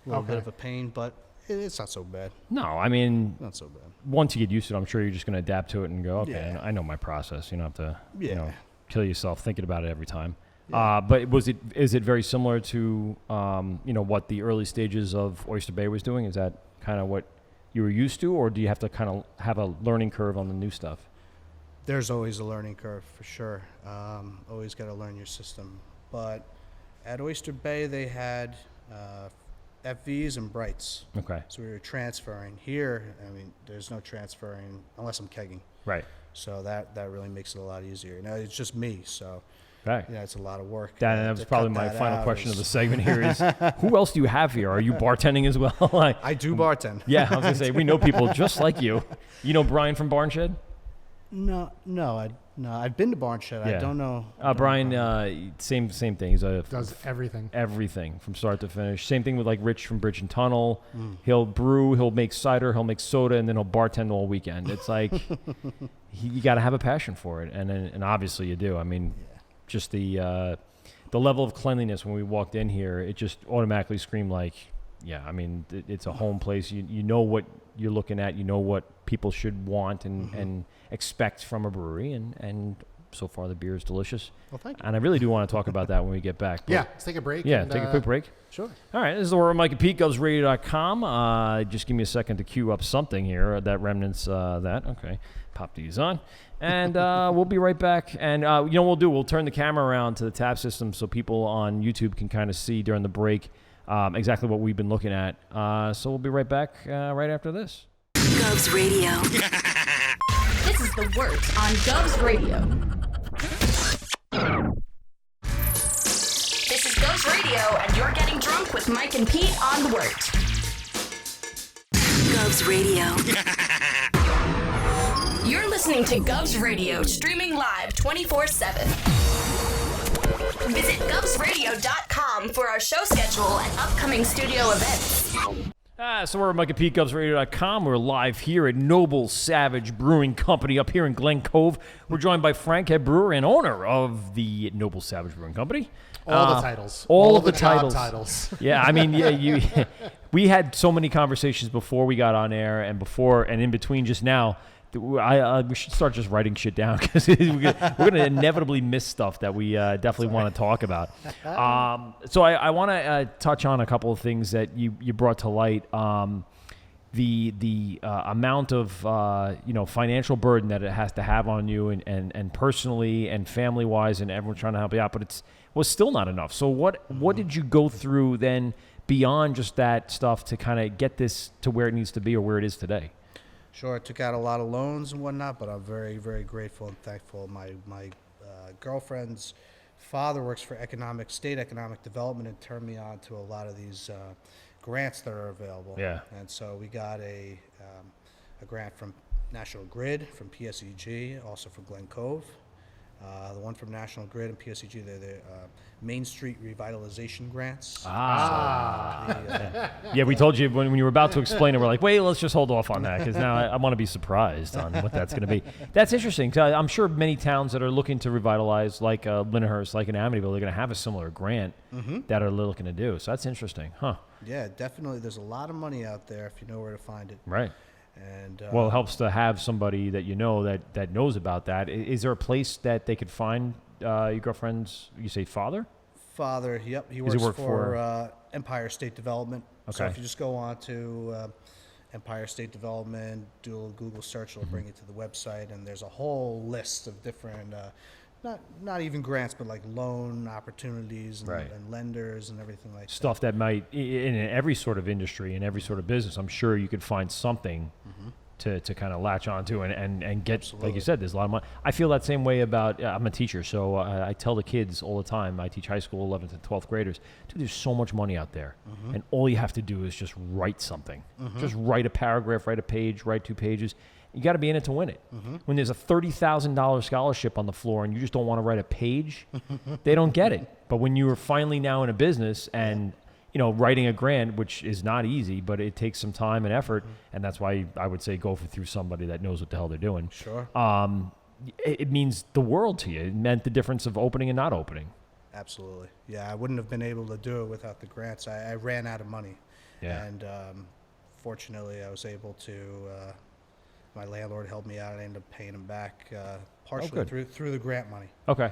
A little bit of a pain, but it's not so bad. No, I mean, Not so bad. once you get used to it, I'm sure you're just going to adapt to it and go, okay, Yeah. I know my process. You don't have to, Yeah. kill yourself thinking about it every time. But is it very similar to, what the early stages of Oyster Bay was doing? Is that kind of what you were used to, or do you have to kind of have a learning curve on the new stuff? There's always a learning curve for sure. Always got to learn your system. But at Oyster Bay, they had FVs and Brights. Okay. So we were transferring. Here, I mean, there's no transferring unless I'm kegging. Right. So that really makes it a lot easier. Now, it's just me. So Okay. Yeah, it's a lot of work. That was to probably cut my that final out question of the is- segment here is, who else do you have here? Are you bartending as well? I do bartend. Yeah, I was going to say, we know people just like you. You know Brian from Barnshed? No, I've been to Barnshed. Yeah. I don't know. Brian, same thing. He's Does everything. everything from start to finish. Same thing with like Rich from Bridge and Tunnel. He'll brew, he'll make cider, he'll make soda, and then he'll bartend all weekend. It's like you got to have a passion for it, and obviously you do. I mean, just the level of cleanliness when we walked in here, it just automatically screamed like, yeah. I mean, it's a home place. You know what you're looking at. You know what people should want and expect from a brewery, and so far the beer is delicious. Well, thank you. And I really do want to talk about that when we get back. But Yeah, let's take a break. yeah, and, take a quick break. Sure. All right, this is the Word Mike and Pete, GovsRadio.com. Just give me a second to queue up something here that remnants that. Okay, pop these on. And we'll be right back. And you know what we'll turn the camera around to the tap system so people on YouTube can kind of see during the break exactly what we've been looking at. So we'll be right back right after this. Govs Radio. This is the Wort on Govs Radio. This is Govs Radio, and you're getting drunk with Mike and Pete on the Wort. Govs Radio. You're listening to Govs Radio, streaming live 24/7. Visit govsradio.com for our show schedule and upcoming studio events. So we're at Mike and Pete, GovsRadio.com. We're live here at Noble Savage Brewing Company up here in Glen Cove. We're joined by Frank, head brewer and owner of the Noble Savage Brewing Company. All the titles. All of the the job titles. Yeah, I mean, yeah, we had so many conversations before we got on air and before and in between just now. We should start just writing shit down because we're going to inevitably miss stuff that we definitely want to talk about. So I want to touch on a couple of things that you brought to light. The amount of financial burden that it has to have on you and personally and family wise, and everyone trying to help you out, but was still not enough. So what did you go through then beyond just that stuff to kind of get this to where it needs to be or where it is today? Sure, I took out a lot of loans and whatnot, but I'm very, very grateful and thankful. My girlfriend's father works for state economic development and turned me on to a lot of these grants that are available. Yeah. And so we got a grant from National Grid, from PSEG, also from Glen Cove. The one from National Grid and PSEG, they're the Main Street Revitalization Grants. Yeah, we told you when you were about to explain it, we're like, wait, let's just hold off on that because now I want to be surprised on what that's going to be. That's interesting. 'Cause I'm sure many towns that are looking to revitalize, like Lyndhurst, like in Amityville, they're going to have a similar grant that are looking to do. So that's interesting, huh? Yeah, definitely. There's a lot of money out there if you know where to find it. Right. And Well, it helps to have somebody that you know that knows about that. Is there a place that they could find your girlfriend's, you say, father? Father, yep, he Does he works work for Empire State Development. So Okay. if you just go on to Empire State Development, do a little Google search, it'll bring you to the website, and there's a whole list of different, not even grants, but like loan opportunities and, Right. and lenders and everything like Stuff that might, in every sort of industry, in every sort of business, I'm sure you could find something to kind of latch onto and get, like you said, there's a lot of money. I feel that same way about, I'm a teacher, so I tell the kids all the time, I teach high school 11th and 12th graders, dude, there's so much money out there. And all you have to do is just write something. Just write a paragraph, write a page, write 2 pages. You got to be in it to win it. When there's a $30,000 scholarship on the floor and you just don't want to write a page, they don't get it. But when you're finally now in a business and writing a grant, which is not easy, but it takes some time and effort, and that's why I would say go through somebody that knows what the hell they're doing. Sure. It means the world to you. It meant the difference of opening and not opening. Absolutely. Yeah, I wouldn't have been able to do it without the grants. I ran out of money. Yeah. And fortunately, I was able to. My landlord helped me out. I ended up paying him back partially good. through the grant money. Okay.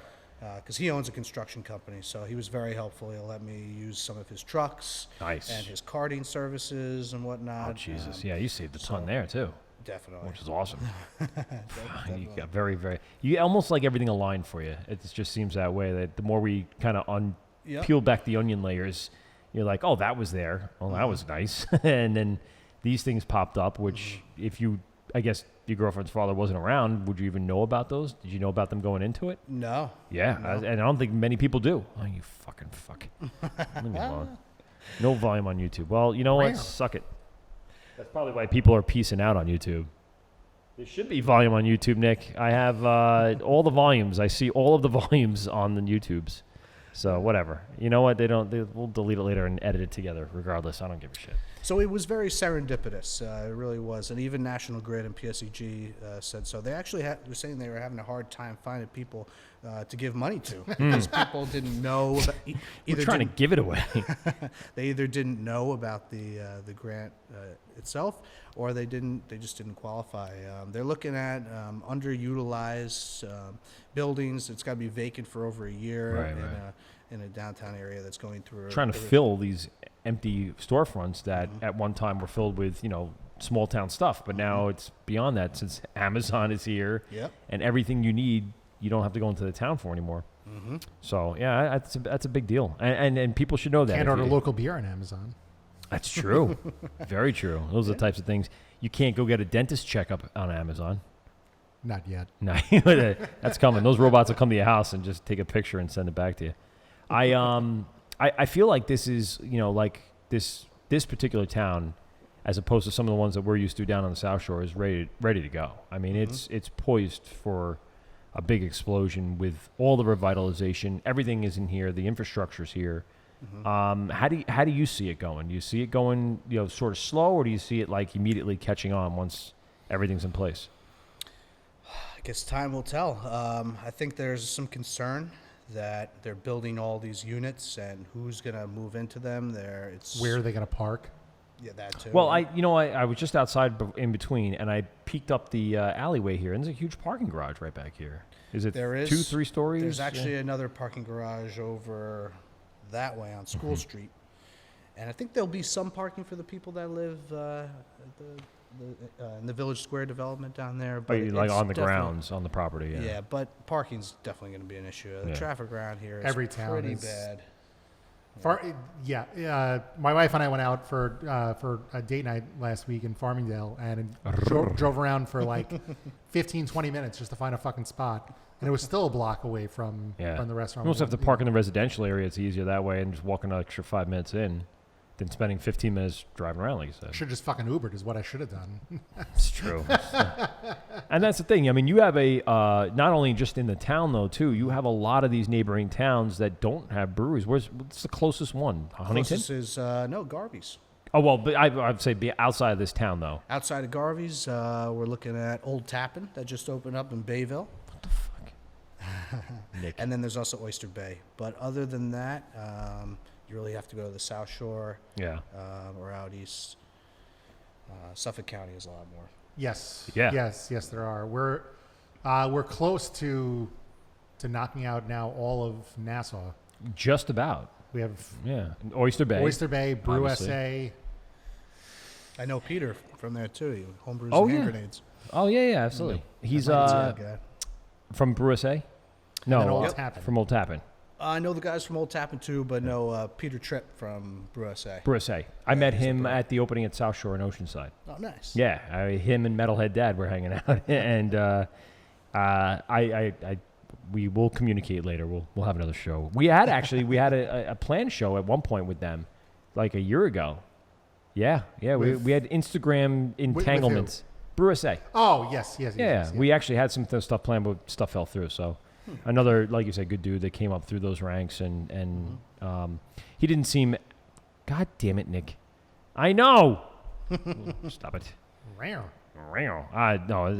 Because he owns a construction company, so he was very helpful. He let me use some of his trucks Nice. and his carting services and whatnot. Oh, Jesus. Yeah, you saved a ton there, too, Definitely. which is awesome. You got very, very... You almost like everything aligned for you. It just seems that way, that the more we kind of Yep. peel back the onion layers, you're like, oh, that was there. Oh, that was nice. And then these things popped up, which if you I guess your girlfriend's father wasn't around. Would you even know about those? Did you know about them going into it? No. Yeah, No. and I don't think many people do. Oh, you fucking fuck. Leave me alone. No volume on YouTube. Well, you know what? Suck it. That's probably why people are peacing out on YouTube. There should be volume on YouTube, Nick. I have all the volumes. I see all of the volumes on the YouTubes. So whatever. You know what? We'll delete it later and edit it together. Regardless, I don't give a shit. So it was very serendipitous. It really was. And even National Grid and PSEG said so. They actually were saying they were having a hard time finding people to give money to because people didn't know. We're trying to give it away. They either didn't know about the grant itself, or they just didn't qualify. They're looking at underutilized buildings. It's got to be vacant for over a year in a downtown area that's going through. Trying to fill these empty storefronts that at one time were filled with, small town stuff, but now it's beyond that since Amazon is here. Yep. And everything you need, you don't have to go into the town for anymore. Mm-hmm. So yeah, that's a big deal, and people should know that. Can't order local beer on Amazon. That's true. Very true. Those are the types of things. You can't go get a dentist checkup on Amazon. Not yet. No, that's coming. Those robots will come to your house and just take a picture and send it back to you. I feel like this is, like this particular town, as opposed to some of the ones that we're used to down on the South Shore, is ready to go. I mean, it's poised for a big explosion with all the revitalization. Everything is in here. The infrastructure's here. Mm-hmm. How do you see it going? Do you see it going, sort of slow, or do you see it like immediately catching on once everything's in place? I guess time will tell. I think there's some concern that they're building all these units and who's going to move into them. Where are they going to park? Yeah, that too. Well, I was just outside in between, and I peeked up the alleyway here, and there's a huge parking garage right back here. Is it 2-3 stories? There's actually another parking garage over that way on School Street. And I think there'll be some parking for the people that live in the Village Square development down there. But like on the grounds, on the property, yeah. Yeah, but parking's definitely going to be an issue. The traffic around here is pretty bad. My wife and I went out for a date night last week in Farmingdale and drove around for like 15, 20 minutes just to find a fucking spot. And it was still a block away from the restaurant. You also have to park in the residential area. It's easier that way, and just walk an extra 5 minutes in than spending 15 minutes driving around, like you said. Should just fucking Ubered is what I should have done. It's true. And that's the thing. I mean, you have not only just in the town, though, too, you have a lot of these neighboring towns that don't have breweries. What's the closest one? Huntington? Closest is, Garvey's. Oh, well, but I'd say be outside of this town, though. Outside of Garvey's, we're looking at Old Tappan that just opened up in Bayville. What the fuck? Nick. And then there's also Oyster Bay. But other than that, you really have to go to the South Shore. Yeah. Or out east. Suffolk County is a lot more. Yes. Yeah. Yes, there are. We're close to knocking out now all of Nassau. Just about. We have Oyster Bay, Brew obviously. I know Peter from there too. He homebrews hand grenades. Oh yeah, absolutely. He's from Brew SA? No, from Old Tappan. I know the guys from Old Tappan too, but no Peter Tripp from Brew SA. Brew SA. I met him at the opening at South Shore in Oceanside. Oh, nice. Yeah, him and Metalhead Dad were hanging out, and we will communicate later. We'll have another show. We had a planned show at one point with them, like a year ago. Yeah. We had Instagram entanglements. Brew SA. Oh, yes. We actually had some stuff planned, but stuff fell through. So another, like you said, good dude that came up through those ranks, and he didn't seem. God damn it, Nick! I know. Stop it. No,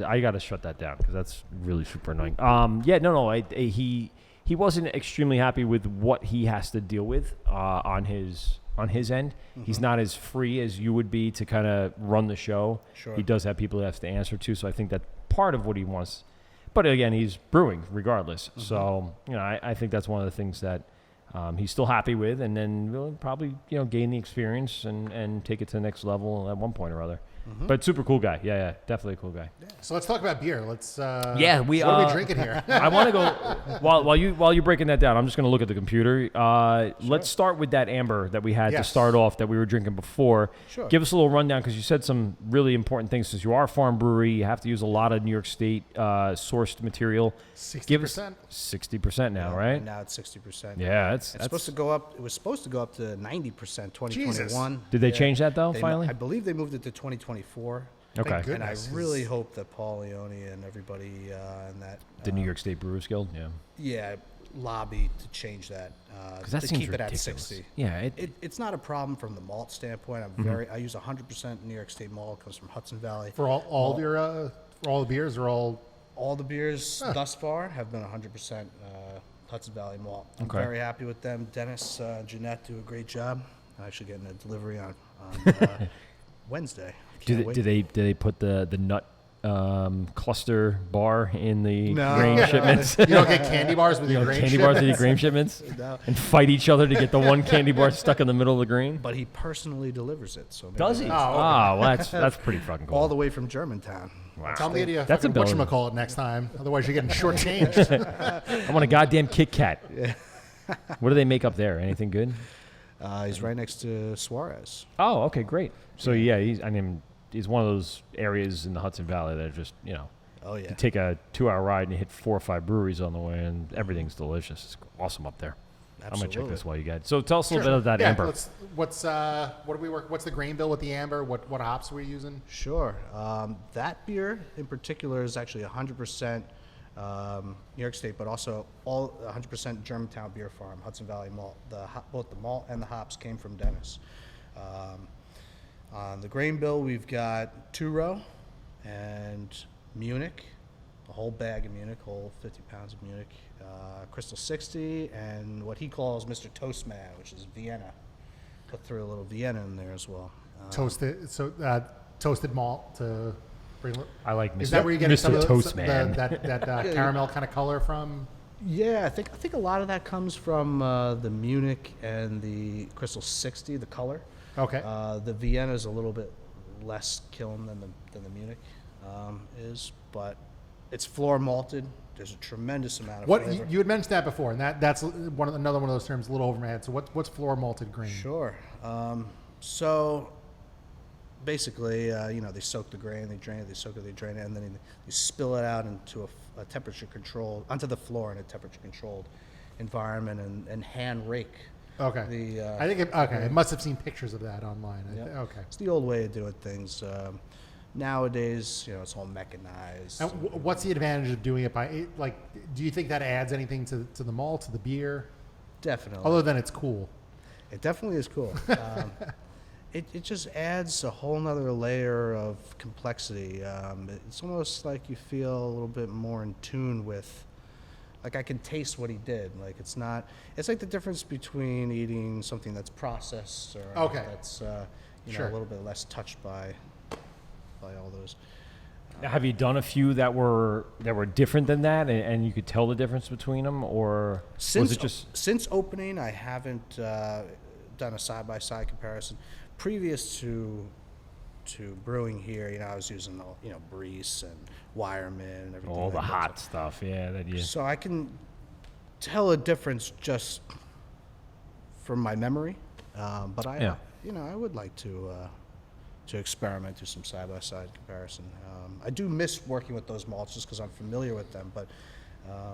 I got to shut that down because that's really super annoying. He wasn't extremely happy with what he has to deal with on his end. Mm-hmm. He's not as free as you would be to kind of run the show. Sure. He does have people he has to answer to, so I think that's part of what he wants. But again, he's brewing regardless. Mm-hmm. So, I think that's one of the things that he's still happy with, and then we'll probably, gain the experience and take it to the next level at one point or other. But super cool guy. Yeah, definitely a cool guy. So let's talk about beer. Let's. What are are we drinking here? I want to go while you're breaking that down. I'm just going to look at the computer. Let's start with that amber that we had to start off that we were drinking before. Sure. Give us a little rundown because you said some really important things. Since you are a farm brewery, you have to use a lot of New York State sourced material. 60%. 60% now, right? And now it's 60%. Yeah, it's supposed to go up. It was supposed to go up to 90%. 2021. Jesus. Did they change that though? Finally, I believe they moved it to 2024. Okay. And I really hope that Paul Leone and everybody and that the New York State Brewers Guild, lobby to change that because that to seems keep ridiculous. it at 60. Yeah, it's not a problem from the malt standpoint. I use 100% New York State malt. It comes from Hudson Valley. For all the beers are all the beers thus far have been 100% Hudson Valley malt. I'm very happy with them. Dennis, Jeanette do a great job. I'm actually getting a delivery on Wednesday. Do they put the nut cluster bar in the grain shipments? You don't get candy bars with your grain candy shipments? bars with your grain shipments? No. And fight each other to get the one candy bar stuck in the middle of the grain? But he personally delivers it. So does he? Oh, well, that's pretty fucking cool. all the way from Germantown. Wow. Tell me to That's a fucking ability. whatchamacallit next time. Otherwise, you're getting shortchanged. I want a goddamn Kit Kat. Yeah. What do they make up there? Anything good? He's right next to Suarez. Oh, okay, great. So he's one of those areas in the Hudson Valley that are just, Oh yeah. you take a 2-hour ride and you hit 4 or 5 breweries on the way, and everything's delicious. It's awesome up there. Absolutely. I'm gonna check this while you guys. So tell us a little bit of that amber. What's the grain bill with the amber? What hops are we using? Sure. That beer in particular is actually 100% New York State, but also all 100% Germantown Beer Farm, Hudson Valley malt. Both the malt and the hops came from Dennis. On the grain bill, we've got 2-row and Munich, a whole bag of Munich, whole 50 pounds of Munich, Crystal 60, and what he calls Mr. Toastman, which is Vienna. Put through a little Vienna in there as well. Toasted malt to bring. I like Mr. Is that where you get some of Toastman. that caramel kind of color from? Yeah, I think a lot of that comes from the Munich and the Crystal 60, the color. Okay. The Vienna is a little bit less kiln than the Munich is, but it's floor malted. There's a tremendous amount of flavor. You had mentioned that before, and that's another one of those terms a little over my head. So what's floor malted grain? Sure. So basically, they soak the grain, they drain it, they soak it, they drain it, and then they spill it out into a temperature controlled onto the floor in a temperature controlled environment and hand rake. Okay. I think I must have seen pictures of that online. Yep. Okay. It's the old way of doing things. Nowadays, it's all mechanized. And what's the advantage of doing it by do you think that adds anything to the malt, to the beer? Definitely. Other than it's cool. It definitely is cool. It just adds a whole nother layer of complexity. It's almost like you feel a little bit more in tune with, like I can taste what he did. Like it's like the difference between eating something that's processed or that's a little bit less touched by all those. Have you done a few that were different than that, and you could tell the difference between them, or was it just since opening? I haven't done a side-by-side comparison. Previous to brewing here, I was using Brees and Wireman and everything. All the hot stuff, yeah. So I can tell a difference just from my memory, but I would like to experiment, do some side-by-side comparison. I do miss working with those malts just because I'm familiar with them, but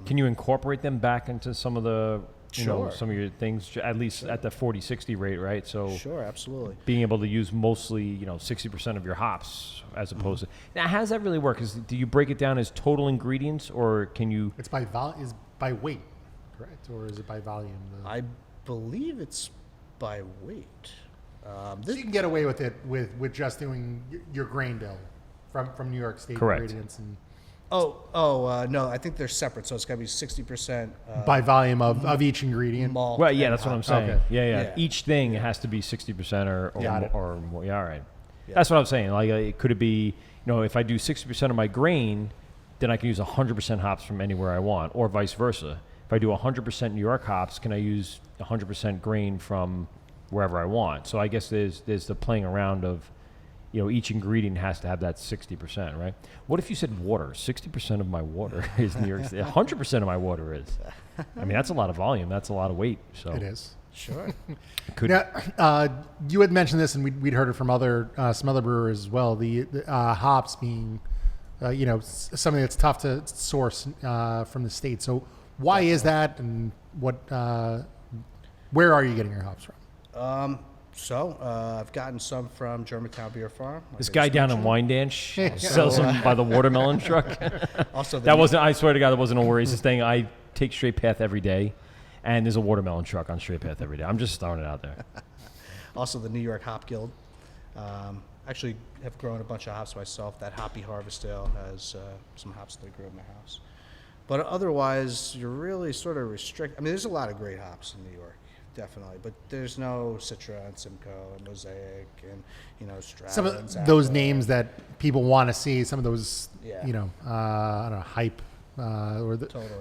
can you incorporate them back into some of the Sure. some of your things, at least at the 40-60 rate, right? So sure, absolutely. Being able to use mostly 60% of your hops as opposed to now, how does that really work? Do you break it down as total ingredients, or can you? It's by weight, correct, or is it by volume? I believe it's by weight. So you can get away with it with just doing your grain bill from New York State Correct. ingredients and. No, I think they're separate, so it's got to be 60% by volume of each ingredient. Malt. Well, yeah, that's what I'm saying. Okay. Yeah. Each thing has to be 60% or more. Yeah, all right. Yeah. That's what I'm saying. Like, could it be, if I do 60% of my grain, then I can use 100% hops from anywhere I want, or vice versa. If I do 100% New York hops, can I use 100% grain from wherever I want? So I guess there's the playing around of, each ingredient has to have that 60%, right? What if you said water? 60% of my water is New York City. 100% of my water is. I mean, that's a lot of volume. That's a lot of weight. So It is. Sure. You had mentioned this, and we'd heard it from some other brewers as well. The hops being, something that's tough to source from the state. So why is that, and where are you getting your hops from? I've gotten some from Germantown Beer Farm. This guy down in Wyandanch sells them by the watermelon truck. Also, I swear to God, that wasn't a racist thing. I take Straight Path every day, and there's a watermelon truck on Straight Path every day. I'm just throwing it out there. Also, the New York Hop Guild. Actually, have grown a bunch of hops myself. That Hoppy Harvest Ale has some hops that I grew in my house. But otherwise, you're really sort of restricted. I mean, there's a lot of great hops in New York. Definitely, but there's no Citra and Simcoe and Mosaic and Strata. Some of those names that people want to see. Some of those, I don't know, hype or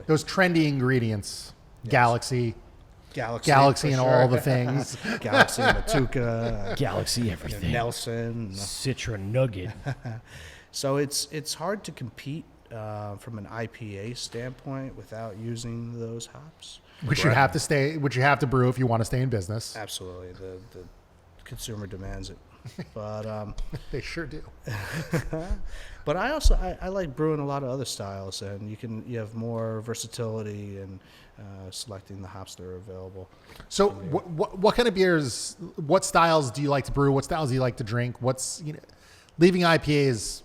those trendy ingredients. Yes. Galaxy, and all the things. Galaxy Matuka, Galaxy everything. Nelson, Citra Nugget. So it's hard to compete from an IPA standpoint without using those hops. Which you have to brew if you want to stay in business. Absolutely, the consumer demands it, but they sure do. But I like brewing a lot of other styles, and you have more versatility in selecting the hops that are available. So what kind of beers? What styles do you like to brew? What styles do you like to drink? Leaving IPAs,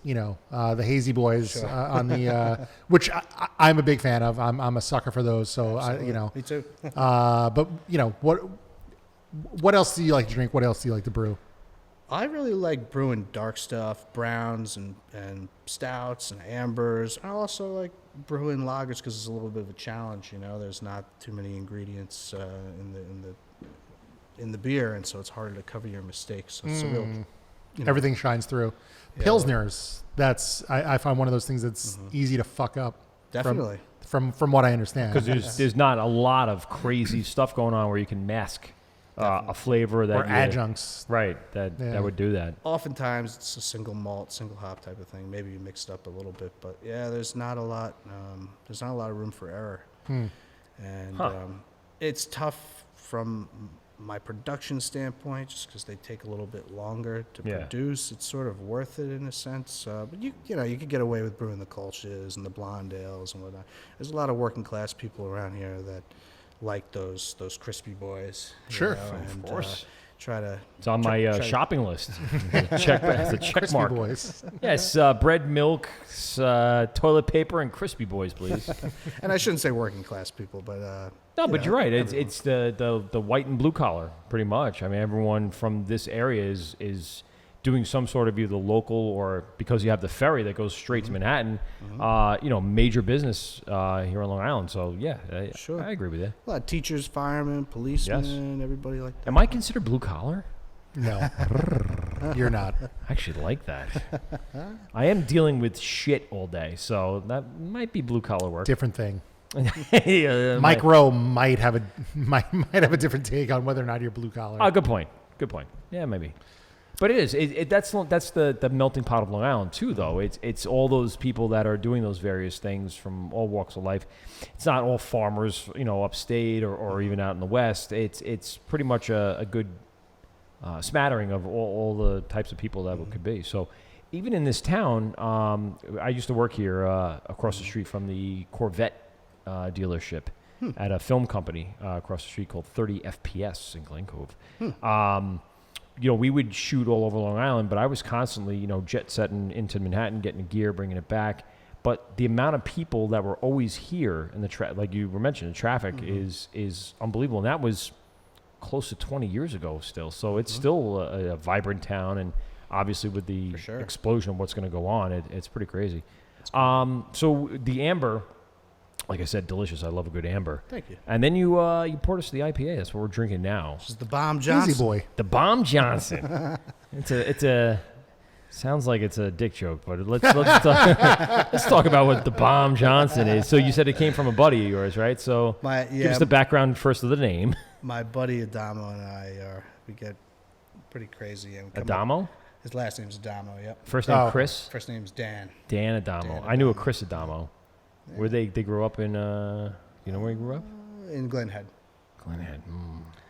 the Hazy Boys sure. On the, which I'm a big fan of. I'm a sucker for those. So me too. But what else do you like to drink? What else do you like to brew? I really like brewing dark stuff, browns and stouts and ambers. I also like brewing lagers because it's a little bit of a challenge. There's not too many ingredients in the beer, and so it's harder to cover your mistakes. So it's a real. Everything shines through. Yeah, Pilsners, I find one of those things that's easy to fuck up. Definitely. From what I understand. Because there's not a lot of crazy stuff going on where you can mask a flavor that... Or adjuncts. Right, that would do that. Oftentimes it's a single malt, single hop type of thing. Maybe you mixed up a little bit, but there's not a lot of room for error. And it's tough from my production standpoint, just because they take a little bit longer to produce. It's sort of worth it in a sense. But you could get away with brewing the Kolsch's and the blonde ales and whatnot. There's a lot of working class people around here that like those crispy boys. Sure, of course. It's on my shopping list. It's a check crispy mark. Boys. Yes, bread, milk, toilet paper, and crispy boys, please. And I shouldn't say working class people, but no, but you're right. It's the white and blue collar, pretty much. I mean, everyone from this area is doing some sort of either local or, because you have the ferry that goes straight to Manhattan, major business here on Long Island. So sure. I agree with you. A lot of teachers, firemen, policemen, everybody like that. Am I considered blue collar? No, you're not. I actually like that. I am dealing with shit all day, so that might be blue collar work. Different thing. Mike Rowe might have a different take on whether or not you're blue collar. Oh, good point. Yeah, maybe. But it is. That's the melting pot of Long Island too, though. It's all those people that are doing those various things from all walks of life. It's not all farmers, upstate or even out in the West. It's pretty much a good smattering of all the types of people that could be. So even in this town, I used to work here across the street from the Corvette dealership at a film company across the street called 30 FPS in Glen Cove. We would shoot all over Long Island, but I was constantly, jet setting into Manhattan, getting gear, bringing it back. But the amount of people that were always here in the like you were mentioning, the traffic is unbelievable. And that was close to 20 years ago still. So it's still a vibrant town. And obviously with the explosion of what's going to go on, it's pretty crazy. So the amber, like I said, delicious. I love a good amber. Thank you. And then you poured us the IPA. That's what we're drinking now. This is the Bomb Johnson. Easy boy. The Bomb Johnson. It's a sounds like it's a dick joke, but let's talk about what the Bomb Johnson is. So you said it came from a buddy of yours, right? So give us the background first of the name. My buddy Adamo and I we get pretty crazy. And Adamo? His last name's Adamo. Yep. First name Chris. First name's Dan. Dan Adamo. I knew a Chris Adamo. Yeah. Where they grew up in? You know where he grew up? In Glen Head. Glen Head.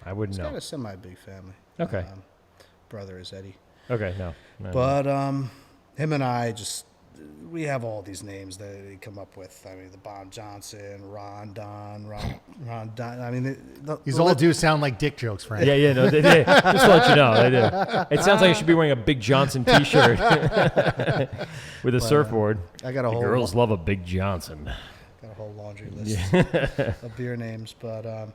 I wouldn't know. He's got a semi-big family. Okay. Brother is Eddie. Okay, no. But him and I we have all these names that they come up with. I mean, the Bob Johnson, Ron Don. I mean, these all do sound like dick jokes, Frank. Yeah, no, they did. Just to let you know, they do. It sounds like you should be wearing a Big Johnson T-shirt with a surfboard. I got a whole girls love a Big Johnson. Got a whole laundry list of beer names, but.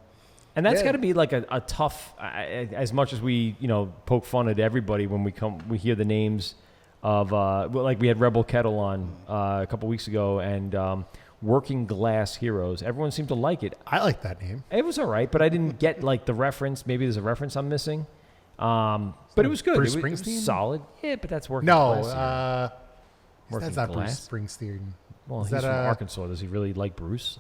And that's got to be like a tough. As much as we poke fun at everybody when we hear the names of like we had Rebel Kettle on a couple weeks ago and Working Glass Heroes. Everyone seemed to like it. I like that name. It was all right, but I didn't get like the reference. Maybe there's a reference I'm missing. But it was good. Bruce it Springsteen? was solid. Yeah, but that's Working Glass. No, that's not Bruce Springsteen. Well, he's from Arkansas. Does he really like Bruce?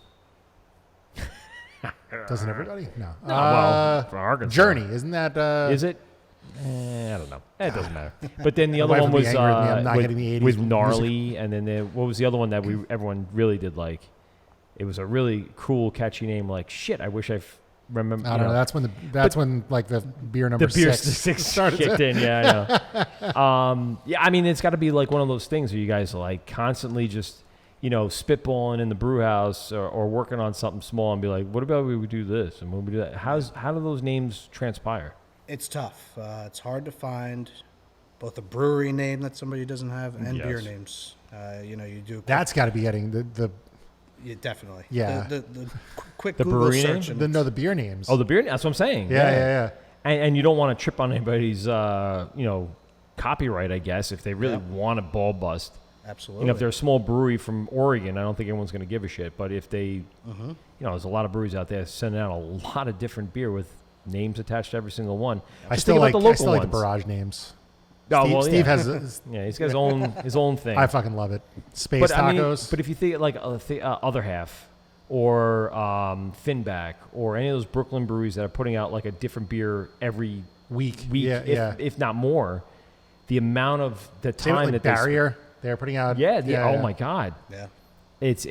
Doesn't everybody? No. Well, from Arkansas. Journey, isn't that? Is it? I don't know. It doesn't matter. But then the other one was with Gnarly, and then what was the other one that everyone really did like? It was a really cool, catchy name. Like shit, I wish I remember. I don't know. That's when like the beer number six started kicked in. Yeah, I know. Yeah, I mean it's got to be like one of those things where you guys are like constantly just. Spitballing in the brew house or working on something small and be like, what about we would do this and when we do that? How do those names transpire? It's tough. It's hard to find both a brewery name that somebody doesn't have and beer names. You do. That's got to be getting the. Yeah, definitely. Yeah. The quick the Google brewery search. Name? The beer names. Oh, the beer. That's what I'm saying. Yeah. And you don't want to trip on anybody's copyright, I guess, if they really want to ball bust. Absolutely. If they're a small brewery from Oregon, I don't think anyone's going to give a shit. But if they, there's a lot of breweries out there sending out a lot of different beer with names attached to every single one. I still like the barrage names. Steve has he's got his own thing. I fucking love it. Space tacos. But if you think like Other Half or Finback or any of those Brooklyn breweries that are putting out like a different beer every week, if not more, the amount of the time that Barrier. They're putting out. Oh my God. Yeah. It's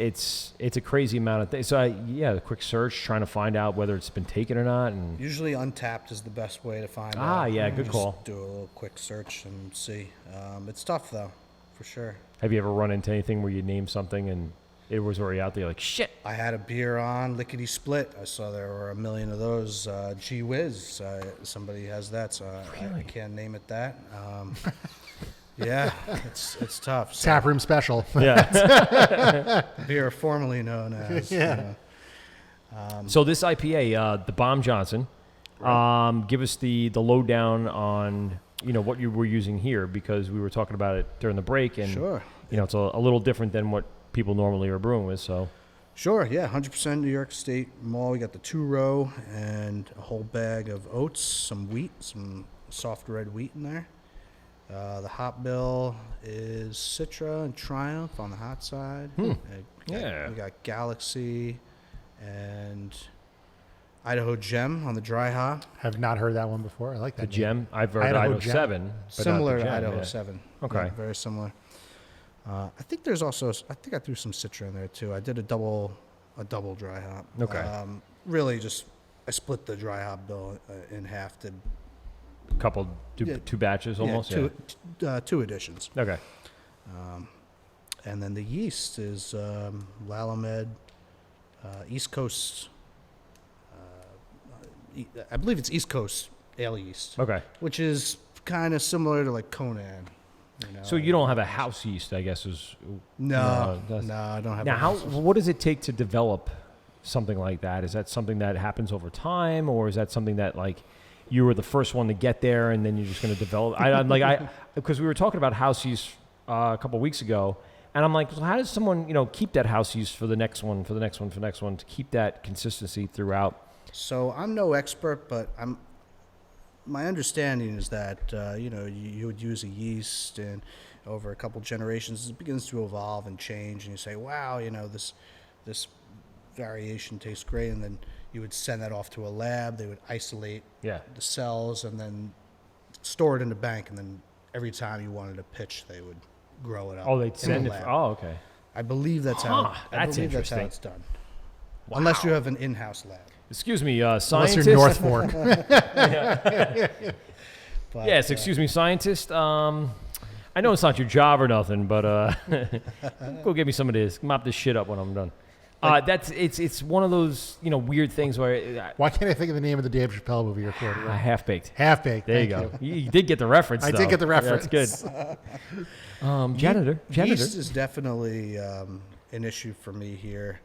a crazy amount of things. So a quick search trying to find out whether it's been taken or not. And usually Untapped is the best way to find out. Good call. Do a little quick search and see. It's tough though, for sure. Have you ever run into anything where you name something and it was already out there? Like shit. I had a beer on Lickety Split. I saw there were a million of those. Gee whiz, somebody has that, so I can't name it that. Yeah, it's tough. So. Taproom special. Yeah. Beer formerly known as. So this IPA, the Bomb Johnson, give us the lowdown on what you were using here because we were talking about it during the break and it's a little different than what people normally are brewing with. So. Sure, yeah, 100% New York State malt. We got the 2-row and a whole bag of oats, some wheat, some soft red wheat in there. The hop bill is Citra and Triumph on the hot side. We got Galaxy and Idaho Gem on the dry hop. Have not heard that one before. I like that. The Gem. I've heard Idaho 7. Similar to Idaho 7. Okay. Yeah, very similar. I think there's also. I think I threw some Citra in there too. I did a double dry hop. Okay. Really, I split the dry hop bill in half. Couple, two batches almost? Two editions. Okay. And then the yeast is Lalamed East Coast. I believe it's East Coast ale yeast. Okay. Which is kind of similar to like Conan. So you don't have a house yeast, I guess is. No, I don't have. Now, what does it take to develop something like that? Is that something that happens over time, or is that something that like you were the first one to get there, and then you're just going to develop? Because we were talking about house yeast a couple of weeks ago, and I'm like, so how does someone keep that house yeast for the next one, to keep that consistency throughout? So I'm no expert, but my understanding is that you would use a yeast, and over a couple generations, it begins to evolve and change, and you say, wow, this variation tastes great, and then you would send that off to a lab. They would isolate the cells and then store it in the bank, and then every time you wanted a pitch, they would grow it up. Oh, they'd send it. Okay. I believe that's how. That's interesting. That's how it's done. Wow. Unless you have an in-house lab. Excuse me, scientist. Unless you're North Fork. But, yes, excuse me, scientist. I know it's not your job or nothing, but go get me some of this. Mop this shit up when I'm done. It's one of those weird things where. Why can't I think of the name of the Dave Chappelle movie you're quoting? Half Baked. Half Baked. There you go. You did get the reference. I though. did get the reference. That's good. Janitor. Yeast is definitely an issue for me here.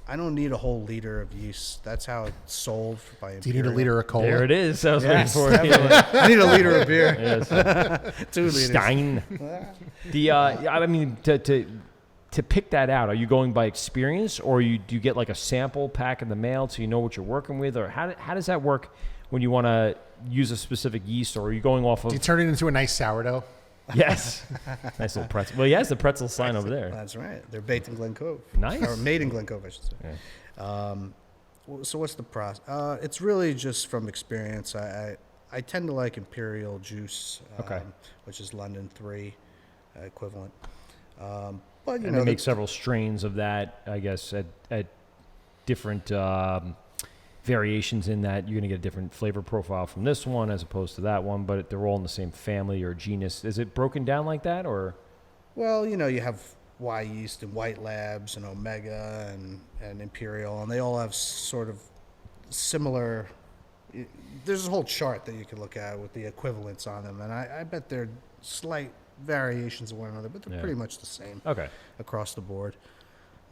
I don't need a whole liter of yeast. That's how it's sold by Imperial. Do you need a liter of cola? There it is. I was waiting for it. I need a liter of beer. Yes. 2 liters. Stein. To pick that out, are you going by experience, or do you get like a sample pack in the mail so you know what you're working with, or how does that work when you want to use a specific yeast, or are you going off of? Do you turn it into a nice sourdough? Yes. Nice little pretzel. Well, he has the pretzel sign over there. That's right. They're baked in Glen Cove. Nice. Or made in Glen Cove, I should say. Yeah. So what's the process? It's really just from experience. I tend to like Imperial juice, which is London 3 equivalent. But they make several strains of that, I guess, at different variations in that. You're going to get a different flavor profile from this one as opposed to that one, but they're all in the same family or genus. Is it broken down like that, or? Well, you have Y yeast and White Labs and Omega and Imperial, and they all have sort of similar. There's a whole chart that you can look at with the equivalents on them, and I bet they're slight variations of one another, but they're pretty much the same across the board.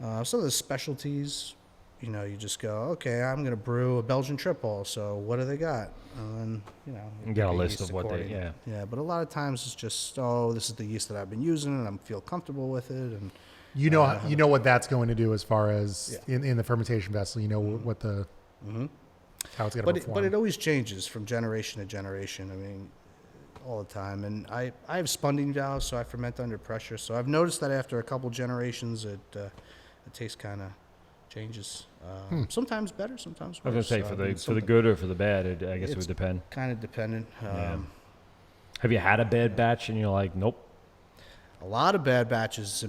Some of the specialties, you just go, okay, I'm going to brew a Belgian triple, so what do they got? And then, you get a list of what they, Yeah, but a lot of times it's just, this is the yeast that I've been using, and I feel comfortable with it. And you know what that's going to do as far as in the fermentation vessel, what the, how it's going to perform. But it always changes from generation to generation. I mean, all the time, and I have spunding valves, so I ferment under pressure. So I've noticed that after a couple generations, it taste kind of changes. Sometimes better, sometimes worse. I was going to say for the good or for the bad, I guess it would depend. Kind of dependent. Have you had a bad batch and you're like, nope? A lot of bad batches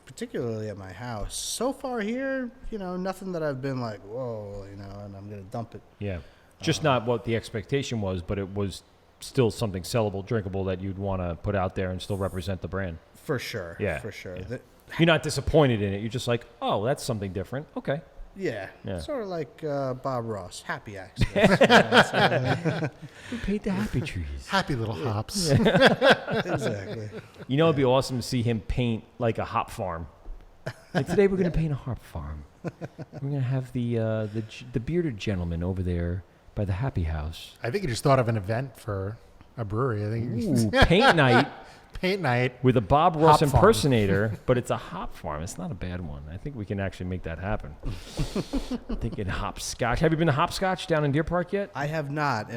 particularly at my house. So far here, nothing that I've been like, whoa, and I'm going to dump it. Yeah, just not what the expectation was, but it was still something sellable, drinkable that you'd want to put out there and still represent the brand. For sure. Yeah. For sure. Yeah. You're not disappointed in it. You're just like, oh, that's something different. Okay. Yeah. Sort of like Bob Ross. Happy accidents. We paint the happy trees. Happy little hops. Exactly. It'd be awesome to see him paint like a hop farm. Like today we're going to paint a hop farm. We're going to have the bearded gentleman over there by the happy house. I think you just thought of an event for a brewery. I think paint night. Paint night with a Bob Ross impersonator, but it's a hop farm. It's not a bad one. I think we can actually make that happen. I'm thinking hopscotch. Have you been to Hopscotch down in Deer Park yet? I have not.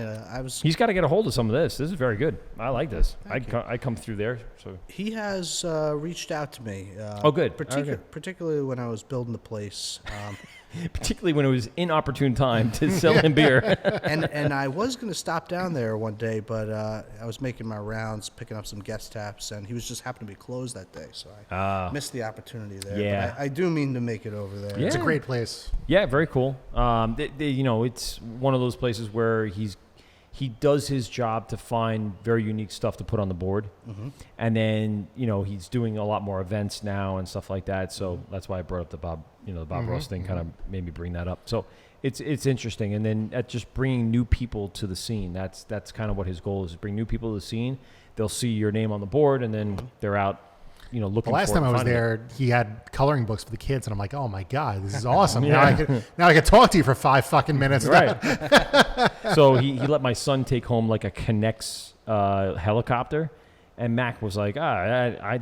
He's got to get a hold of some of this. This is very good. I like this. I come through there. So he has reached out to me. Oh, good. Particularly when I was building the place. Particularly when it was inopportune time to sell him beer. and I was going to stop down there one day, but I was making my rounds, picking up some guest taps, and he was just happened to be closed that day, so I missed the opportunity there. Yeah. But I do mean to make it over there. Yeah. It's a great place. Yeah, very cool. It's one of those places where he does his job to find very unique stuff to put on the board. Mm-hmm. And then, he's doing a lot more events now and stuff like that. So that's why I brought up the Bob Ross thing, kind of made me bring that up. So it's interesting. And then at just bringing new people to the scene, that's kind of what his goal is, bring new people to the scene. They'll see your name on the board and then they're out, looking for it. The last time I was there, he had coloring books for the kids, and I'm like, oh my God, this is awesome. Yeah. Now I can talk to you for 5 fucking minutes. Right. So he let my son take home like a Connects helicopter, and Mac was like,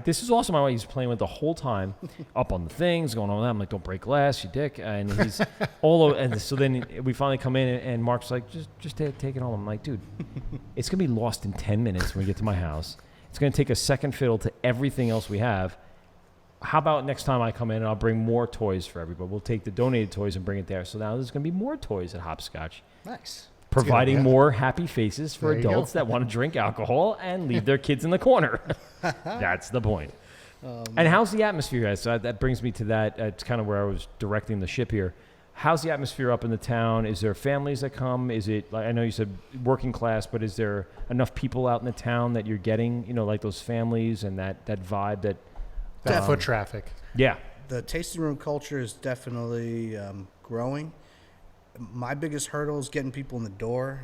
this is awesome. He's playing with the whole time, up on the things, going on with that. I'm like, don't break glass, you dick. And he's all over. And so then we finally come in, and Mark's like, just take it home. I'm like, dude, it's going to be lost in 10 minutes when we get to my house. It's going to take a second fiddle to everything else we have. How about next time I come in and I'll bring more toys for everybody? We'll take the donated toys and bring it there. So now there's going to be more toys at Hopscotch. Nice. providing more happy faces for adults that want to drink alcohol and leave their kids in the corner. That's the point. And how's the atmosphere, guys? So that brings me to that. It's kind of where I was directing the ship here. How's the atmosphere up in the town? Is there families that come? Is it, like, I know you said working class, but is there enough people out in the town that you're getting, like those families and that vibe that foot traffic? Yeah. The tasting room culture is definitely growing. My biggest hurdle is getting people in the door.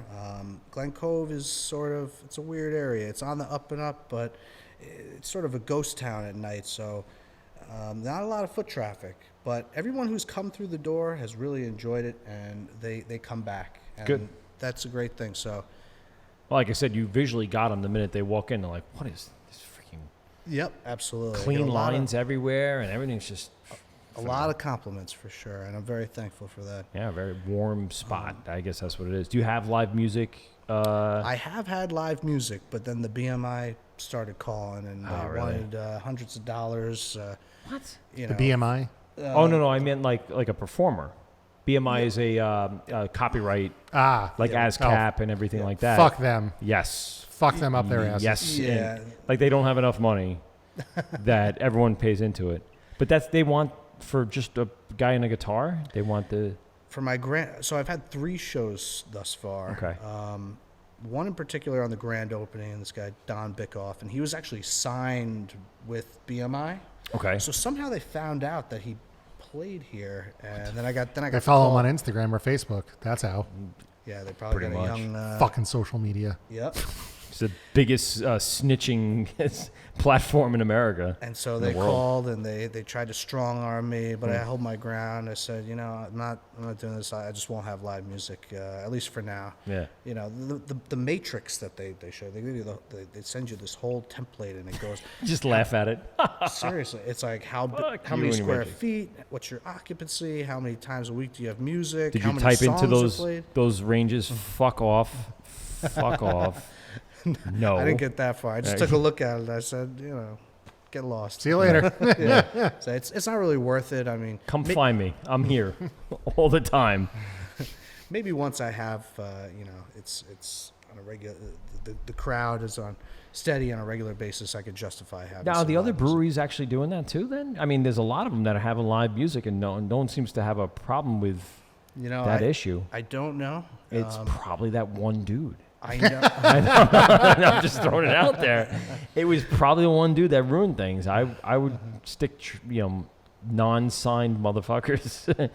Glen Cove is it's a weird area. It's on the up and up, but it's sort of a ghost town at night, so not a lot of foot traffic. But everyone who's come through the door has really enjoyed it, and they come back. And good. That's a great thing. So, like I said, you visually got them the minute they walk in. They're like, what is this freaking... Yep, absolutely. Clean lines everywhere, and everything's just... A lot of compliments for sure, and I'm very thankful for that. Yeah, a very warm spot. I guess that's what it is. Do you have live music? I have had live music, but then the BMI started calling, and they wanted hundreds of dollars. What? The BMI? No, I meant like a performer. BMI is a copyright, like ASCAP and everything like that. Fuck them. Yes. Fuck them up their asses. Yes. Yeah. And, like, they don't have enough money that everyone pays into it. But they want, for just a guy and a guitar, they want the... For my so I've had 3 shows thus far. Okay. One in particular on the grand opening, this guy, Don Bickoff, and he was actually signed with BMI. Okay. So somehow they found out that he played here, and then I got They follow him on Instagram or Facebook. That's how. Yeah, they probably Pretty got a much. young... Fucking social media. Yep. It's the biggest snitching platform in America. And so they called and they tried to strong arm me, but I held my ground. I said, I'm not doing this. I just won't have live music, at least for now. Yeah. The matrix that they show, they give you they send you this whole template, and it goes. Just laugh at it. Seriously, it's like how you many and your square magic. feet, what's your occupancy, how many times a week do you have music, Did how you many type into songs are played? those ranges? Fuck off. Fuck off. No. I didn't get that far. I just took a look at it. I said, get lost. See you later. Yeah. So it's not really worth it. I mean, Come find me. I'm here all the time. maybe once I have, it's on a regular. The crowd is on steady on a regular basis. I could justify having. Now, some the other live music. breweries actually doing that too. Then, I mean, there's a lot of them that are having live music, and no one seems to have a problem with that issue. I don't know. It's probably that one dude. I know. I'm just throwing it out there. It was probably the one dude that ruined things. I would stick, non-signed motherfuckers.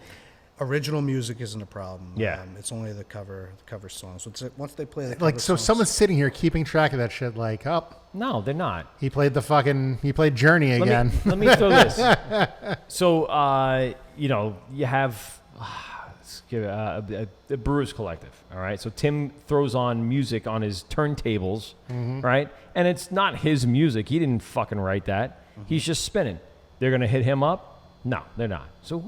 Original music isn't a problem. Yeah. It's only the cover songs. Once they play the cover Like, so songs, someone's sitting here keeping track of that shit, like, No, they're not. he played Journey again. Let me throw this. So, you have a Brewers Collective, all right? So Tim throws on music on his turntables, right? And it's not his music. He didn't fucking write that. He's just spinning. They're going to hit him up? No, they're not. So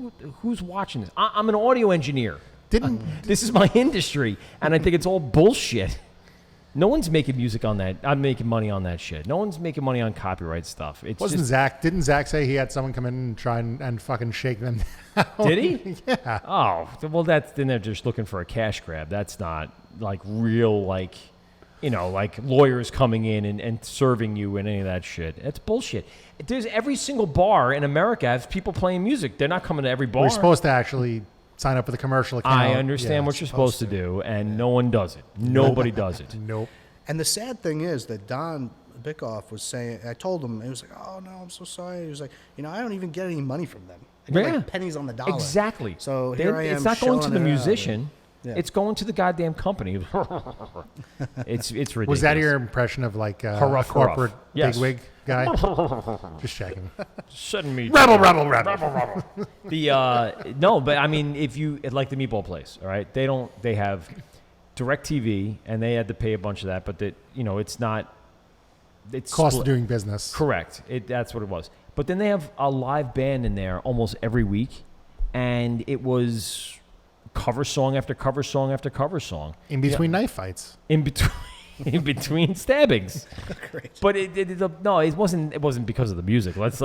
who's watching this? I'm an audio engineer. This is my industry, and I think it's all bullshit. No one's making music on that. I'm making money on that shit. No one's making money on copyright stuff. It's Didn't Zach say he had someone come in and try and fucking shake them down? Did he? Yeah. Oh, well, then they're just looking for a cash grab. That's not like real, like lawyers coming in and serving you and any of that shit. It's bullshit. There's every single bar in America has people playing music. They're not coming to every bar. We're supposed to actually sign up for the commercial account. I understand what you're supposed to do, and no one does it. Nobody does it. Nope. And the sad thing is that Don Bickoff was saying, I told him, he was like, oh, no, I'm so sorry. He was like, I don't even get any money from them. I get like pennies on the dollar. Exactly. So here I am. It's not going to the shelling it out. musician. Yeah. It's going to the goddamn company. It's ridiculous. Was that your impression of like a Hurrah, corporate hurrah. Yes. bigwig guy? Just checking. Sudden me. Rebel. No, but I mean, if you like the meatball place, all right, they have DirecTV, and they had to pay a bunch of that, but it's not. It's Cost split. of doing business. Correct. That's what it was. But then they have a live band in there almost every week, and it was cover song after cover song after cover song. In between knife fights. In between stabbings. Great. But it wasn't because of the music. Let's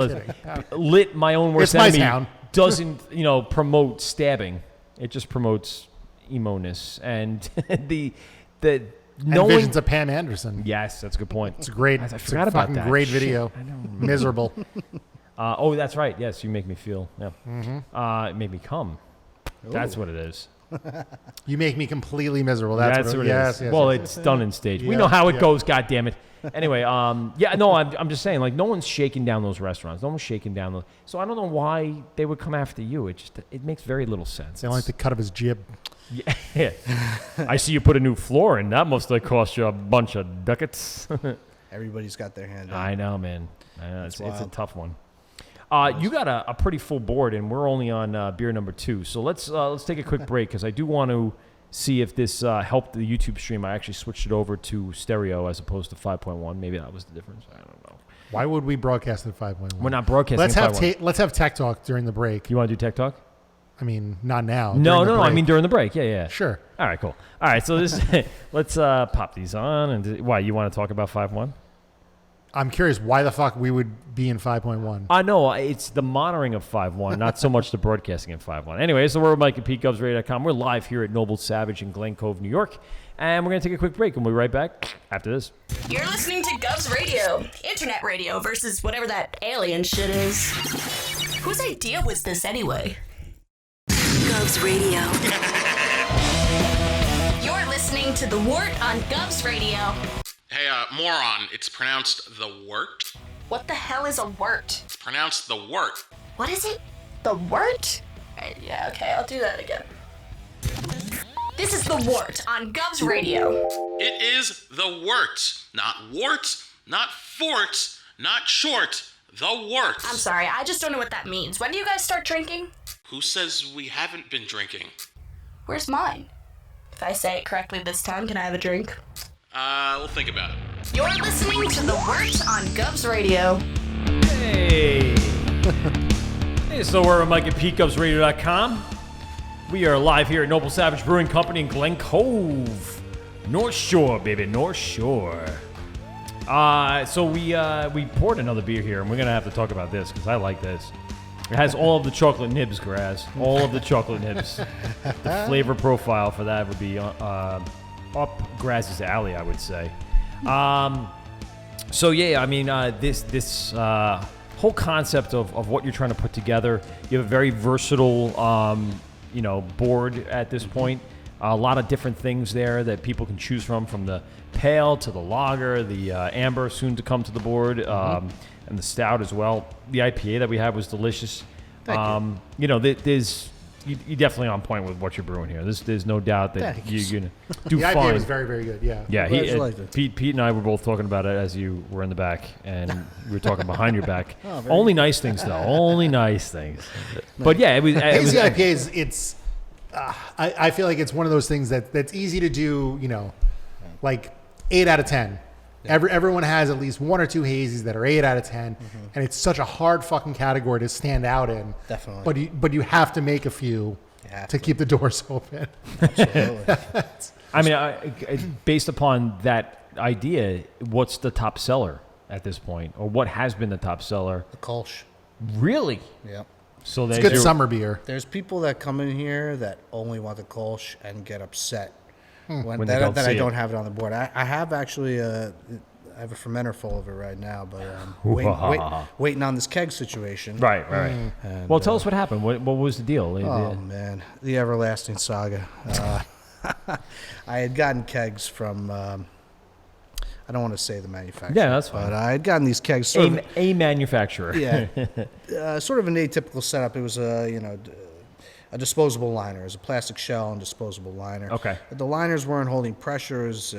Lit My Own Worst It's my Enemy town. doesn't promote stabbing. It just promotes emo-ness and the and Visions of Pam Anderson. Yes, that's a good point. It's great. I forgot about that. Great Shit. video. I know. Miserable. Oh, that's right. Yes, you make me feel. Yeah. Mm-hmm. It made me come. That's what it is. You make me completely miserable. That's what it is. Yes, well, yes. it's done in stage. We know how it goes. God damn it. Anyway, yeah, no, I'm just saying, like, no one's shaking down those restaurants. No one's shaking down those. So I don't know why they would come after you. It makes very little sense. They like the cut of his jib. Yeah. I see you put a new floor in. That must have cost you a bunch of ducats. Everybody's got their hand on I it. know, man. I know. It's a tough one. You got a pretty full board, and we're only on beer number 2. So let's take a quick break because I do want to see if this helped the YouTube stream. I actually switched it over to stereo as opposed to 5.1. Maybe that was the difference. I don't know. Why would we broadcast at 5.1? We're not broadcasting at 5.1. Let's have tech talk during the break. You want to do tech talk? I mean, not now. No. I mean during the break. Yeah. Sure. All right, cool. All right, so this let's pop these on. And why you want to talk about 5.1? I'm curious why the fuck we would be in 5.1. I know. It's the monitoring of 5.1, not so much the broadcasting in 5.1. Anyway, so we're Mike at PeteGovsRadio.com. We're live here at Noble Savage in Glen Cove, New York. And we're going to take a quick break, and we'll be right back after this. You're listening to Govs Radio, internet radio versus whatever that alien shit is. Whose idea was this anyway? Govs Radio. You're listening to The Wort on Govs Radio. Hey, moron, it's pronounced the Wort. What the hell is a wort? It's pronounced the Wort. What is it? The wort? Yeah, okay, I'll do that again. This is The Wort on Govs Radio. It is the Wort. Not wart, not fort, not short. The Wort. I'm sorry, I just don't know what that means. When do you guys start drinking? Who says we haven't been drinking? Where's mine? If I say it correctly this time, can I have a drink? We'll think about it. You're listening to The Wort on Govs Radio. Hey. Hey, so we're Mike at PeteGovsRadio.com. We are live here at Noble Savage Brewing Company in Glen Cove. North Shore, baby, North Shore. So we poured another beer here, and we're going to have to talk about this because I like this. It has all of the chocolate nibs, Graz. All of the chocolate nibs. The flavor profile for that would be up Graz's alley, I would say. So yeah, I mean, this whole concept of what you're trying to put together. You have a very versatile, board at this point. A lot of different things there that people can choose from the pale to the lager, the amber soon to come to the board, and the stout as well. The IPA that we had was delicious. Thank you. You're definitely on point with what you're brewing here. There's no doubt that you're gonna do the fine. The IPA was very, very good. Yeah. Yeah. Pete and I were both talking about it as you were in the back, and we were talking behind your back. Only nice things, though. Only nice things. But yeah, it was. Hazy IPAs. It's. I feel like it's one of those things that's easy to do. Like 8 out of 10. Everyone has at least 1 or 2 hazies that are 8 out of 10, and it's such a hard fucking category to stand out in. Definitely. But you have to make a few to keep the doors open. Absolutely. I mean, based upon that idea, what's the top seller at this point, or what has been the top seller? The Kolsch. Really? Yep. So it's good summer beer. There's people that come in here that only want the Kolsch and get upset when I don't have it on the board. I have actually I have a fermenter full of it right now, but waiting on this keg situation. Right. And, well, tell us what happened. What was the deal? Man, the everlasting saga. I had gotten kegs from. I don't want to say the manufacturer. Yeah, that's fine. But I had gotten these kegs. A manufacturer. Yeah, sort of an atypical setup. It was a disposable liner. It was a plastic shell and disposable liner. Okay. But the liners weren't holding pressure. It was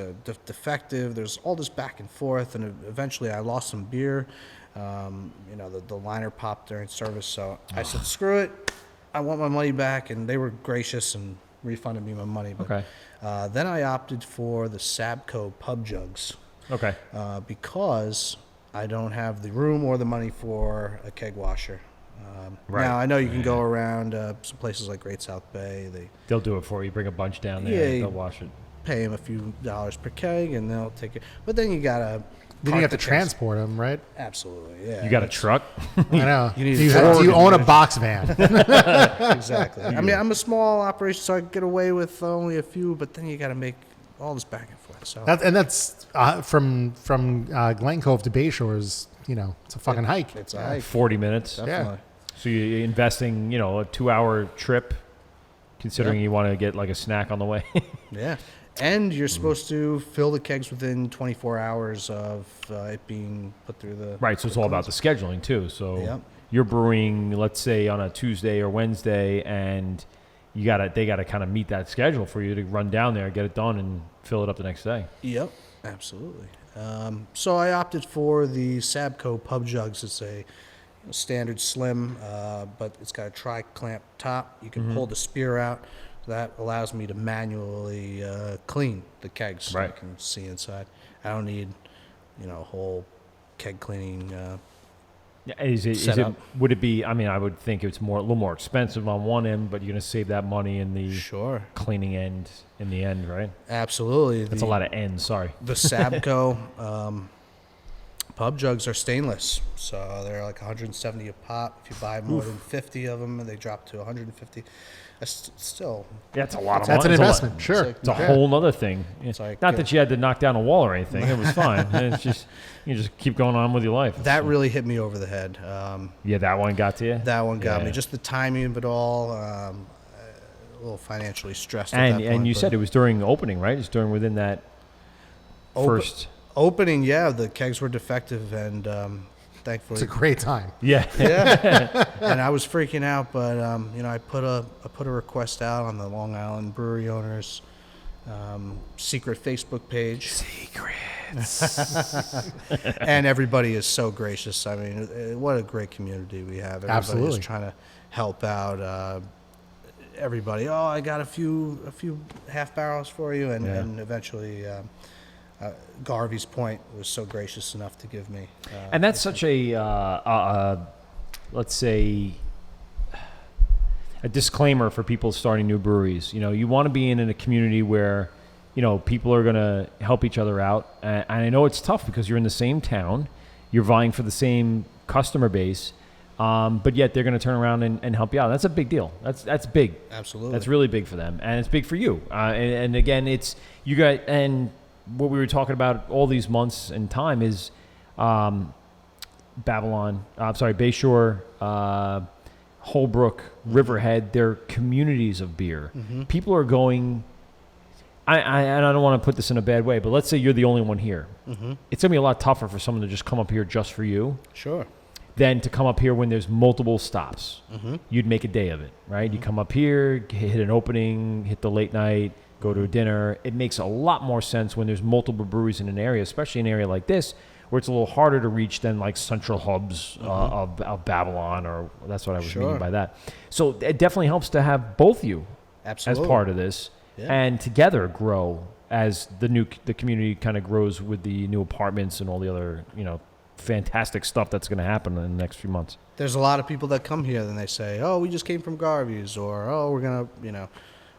defective. There's all this back and forth, and eventually I lost some beer. The liner popped during service, so I said, screw it. I want my money back, and they were gracious and refunded me my money. But, then I opted for the Sabco pub jugs. Okay. Because I don't have the room or the money for a keg washer. Now, I know you can go around some places like Great South Bay. They'll do it for you. Bring a bunch down there. They'll wash it. Pay them a few dollars per keg, and they'll take it. But then you got to Then you have to transport them, right? Absolutely, yeah. You got a truck? I know. You need do you own a box van? Exactly. I mean, I'm a small operation, so I can get away with only a few, but then you got to make all this back and forth. So that's from Glen Cove to Bayshore is, it's a fucking hike. It's a hike. 40 minutes. Definitely. Yeah. So you're investing, a 2-hour trip, considering you want to get like a snack on the way. Yeah. And you're supposed to fill the kegs within 24 hours of it being put through the... Right, so it's all about the scheduling, too. So Yep. you're brewing, let's say, on a Tuesday or Wednesday, and they got to kind of meet that schedule for you to run down there, get it done, and fill it up the next day. Yep, absolutely. So I opted for the Sabco pub jugs. It's a standard slim, but it's got a tri-clamp top. You can pull the spear out. That allows me to manually clean the kegs so I can see inside. I don't need, a whole keg cleaning setup. Would it be, I would think it's a little more expensive on one end, but you're going to save that money in the cleaning end in the end, right? Absolutely. That's a lot of ends, sorry. The Sabco pub jugs are stainless, so they're like 170 a pop. If you buy more than 50 of them, they drop to 150. That's still... That's a lot of money. That's an investment, sure. It's a whole other thing. It's like, not that you had to knock down a wall or anything. It was fine. It's just, you just keep going on with your life. That really hit me over the head. Yeah, that one got to you? That one got me. Just the timing of it all, a little financially stressed at that point. And you said it was during opening, right? It's during within that first... Opening, yeah. The kegs were defective, and thankfully... It's a great time. Yeah. Yeah. And I was freaking out, but, I put a request out on the Long Island brewery owners' secret Facebook page. Secrets. And everybody is so gracious. I mean, what a great community we have. Everybody is trying to help out everybody. Oh, I got a few half barrels for you, and eventually Garvey's Point was so gracious enough to give me. And that's such a let's say a disclaimer for people starting new breweries. You want to be in a community where people are going to help each other out. And I know it's tough because you're in the same town, you're vying for the same customer base, but yet they're going to turn around and help you out. That's a big deal. That's big. Absolutely. That's really big for them, and it's big for you. And again, it's you guys. And what we were talking about all these months and time is Bayshore, Holbrook, Riverhead. They're communities of beer. People are going. I don't want to put this in a bad way, but let's say you're the only one here. It's going to be a lot tougher for someone to just come up here just for you. Sure. Than to come up here when there's multiple stops. You'd make a day of it, right? You come up here, hit an opening, hit the late night, go to a dinner. It makes a lot more sense when there's multiple breweries in an area, especially an area like this, where it's a little harder to reach than like central hubs of Babylon, or that's what I was meaning by that. So it definitely helps to have both of you as part of this, and together grow as the community kind of grows with the new apartments and all the other fantastic stuff that's going to happen in the next few months. There's a lot of people that come here and they say, "Oh, we just came from Garvey's," or "Oh, we're gonna,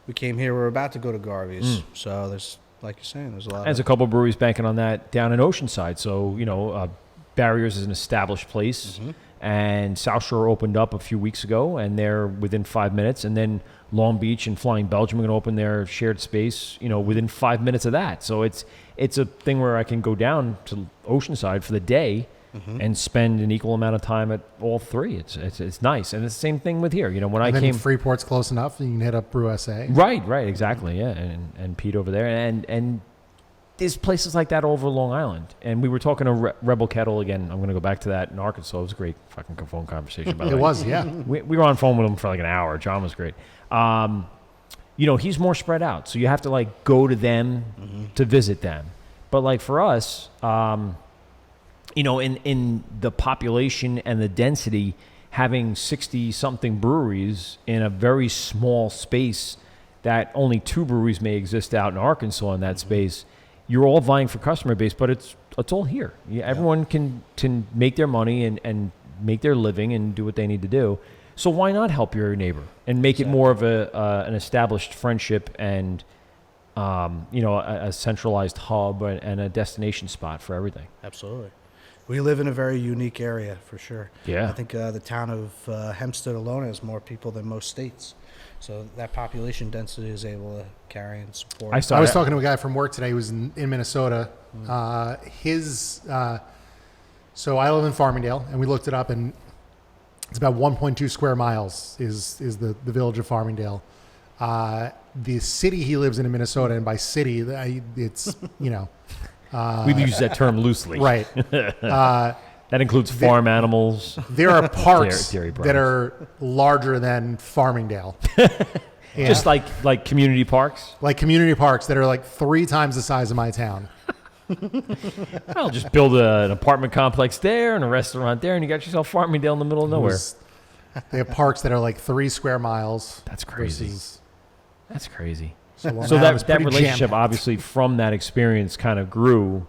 we came here. We're about to go to Garvey's." So there's, like you're saying, there's a lot. There's a couple of breweries banking on that down in Oceanside. So Barriers is an established place, and South Shore opened up a few weeks ago, and they're within 5 minutes. And then Long Beach and Flying Belgium are going to open their shared space, within 5 minutes of that. So it's a thing where I can go down to Oceanside for the day and spend an equal amount of time at all three. It's nice. And it's the same thing with here. When I came, Freeport's close enough, you can hit up Brew SA. Right, exactly, yeah. And Pete over there, and there's places like that over Long Island. And we were talking to Rebel Kettle again. I'm going to go back to that in Arkansas. It was a great fucking phone conversation. By the way, it was, yeah. We were on phone with him for like an hour. John was great. He's more spread out, so you have to go to them to visit them. But for us, in the population and the density, having 60-something breweries in a very small space that only 2 breweries may exist out in Arkansas in that space, you're all vying for customer base, but it's all here. Everyone can make their money and make their living and do what they need to do. So why not help your neighbor and make it more of an established friendship and a centralized hub and a destination spot for everything. Absolutely. We live in a very unique area, for sure. Yeah. I think the town of Hempstead alone has more people than most states. So that population density is able to carry and support. I was talking to a guy from work today who was in Minnesota. So I live in Farmingdale, and we looked it up, and it's about 1.2 square miles is the village of Farmingdale. The city he lives in Minnesota, and by city, it's, we use that term loosely. Right. That includes farm animals. There are parks dairy that are larger than Farmingdale. Yeah. Just like community parks? Like community parks that are like 3 times the size of my town. I'll just build an apartment complex there and a restaurant there, and you got yourself Farmingdale in the middle of nowhere. They have parks that are like 3 square miles. That's crazy. That's crazy. So that relationship, obviously, from that experience, kind of grew,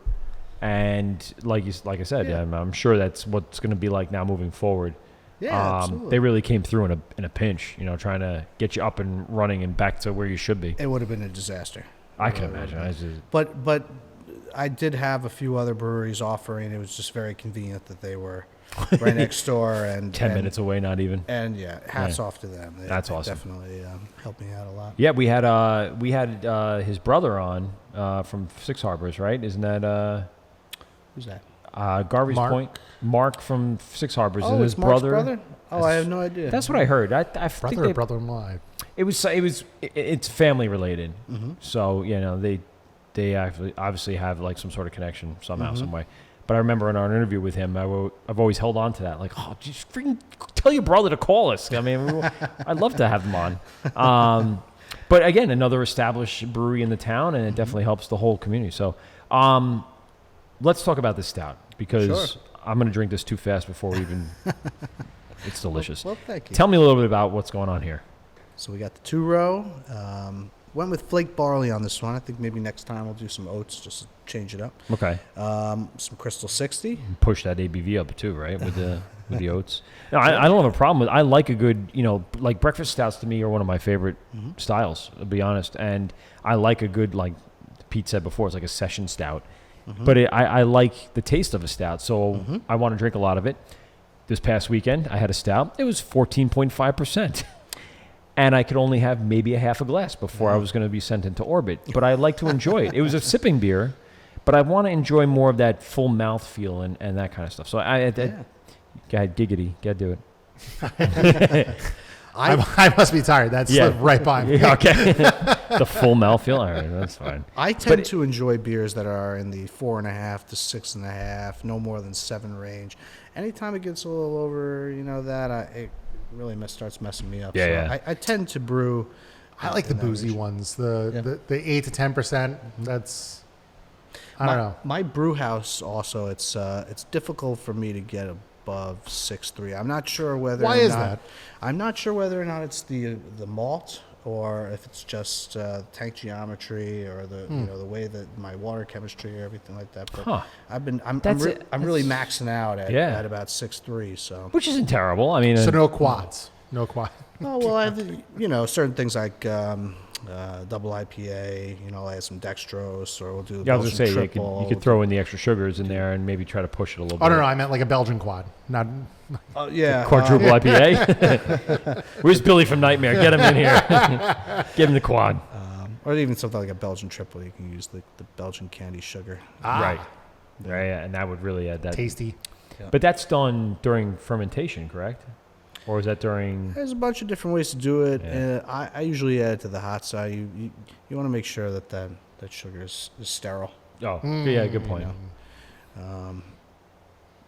and like I said, I'm sure that's what's going to be like now moving forward. Yeah, absolutely. They really came through in a pinch, trying to get you up and running and back to where you should be. It would have been a disaster. I can imagine. But I did have a few other breweries offering. It was just very convenient that they were right next door and 10 minutes away, not even. And hats off to them. That's awesome. Definitely helped me out a lot. Yeah, we had his brother on from Six Harbors, right? Isn't that who's that? Garvey's Point. Mark from Six Harbors. Oh, and his it's Mark's brother. Oh, I have no idea. That's what I heard. I brother or brother-in-law. It's family related. Mm-hmm. So they obviously have like some sort of connection somehow, some way. But I remember in our interview with him, I've always held on to that. Like, just freaking tell your brother to call us. I mean, I'd love to have them on. But again, another established brewery in the town, and it definitely helps the whole community. So let's talk about this stout, because I'm going to drink this too fast before we even... It's delicious. Well, thank you. Tell me a little bit about what's going on here. So we got the 2-row. Went with flake barley on this one. I think maybe next time we'll do some oats just to change it up. Okay. Some Crystal 60. Push that ABV up too, right? With the oats. No, I don't have a problem with. I like a good, like breakfast stouts to me are one of my favorite styles. To be honest, and I like a good, like Pete said before, it's like a session stout. But I like the taste of a stout, so I want to drink a lot of it. This past weekend, I had a stout. It was 14.5%. And I could only have maybe a half a glass before I was going to be sent into orbit. But I like to enjoy it. It was a sipping beer, but I want to enjoy more of that full mouth feel and that kind of stuff. So go ahead, giggity. Got to do it. I must be tired. That's right by me. Okay. The full mouth feel? All right, that's fine. I tend to enjoy beers that are in the 4.5 to 6.5, no more than 7 range. Anytime it gets a little over, it really starts messing me up. I tend to brew. I like the boozy ones. The 8 to 10%. That's I don't know. My brew house also. It's difficult for me to get above 6.3. I'm not sure whether. Why is that? I'm not sure whether or not it's the malt or if it's just tank geometry or the the way that my water chemistry or everything like that. But I'm really maxing out at about 6.3. So which isn't terrible. I mean, so no quads. No quad. Oh well, I have certain things like double IPA. I add some dextrose, or we'll do. I was gonna say you could throw in the extra sugars in there and maybe try to push it a little bit. Oh no, I meant like a Belgian quad, not. Quadruple IPA. Where's Billy from Nightmare? Get him in here. Give him the quad. Or even something like a Belgian triple. You can use the Belgian candy sugar. Right. Yeah, and that would really add that. Tasty. Yeah. But that's done during fermentation, correct? Or is that during... There's a bunch of different ways to do it. Yeah. I usually add it to the hot side. You want to make sure that sugar is sterile. Oh, yeah, good point.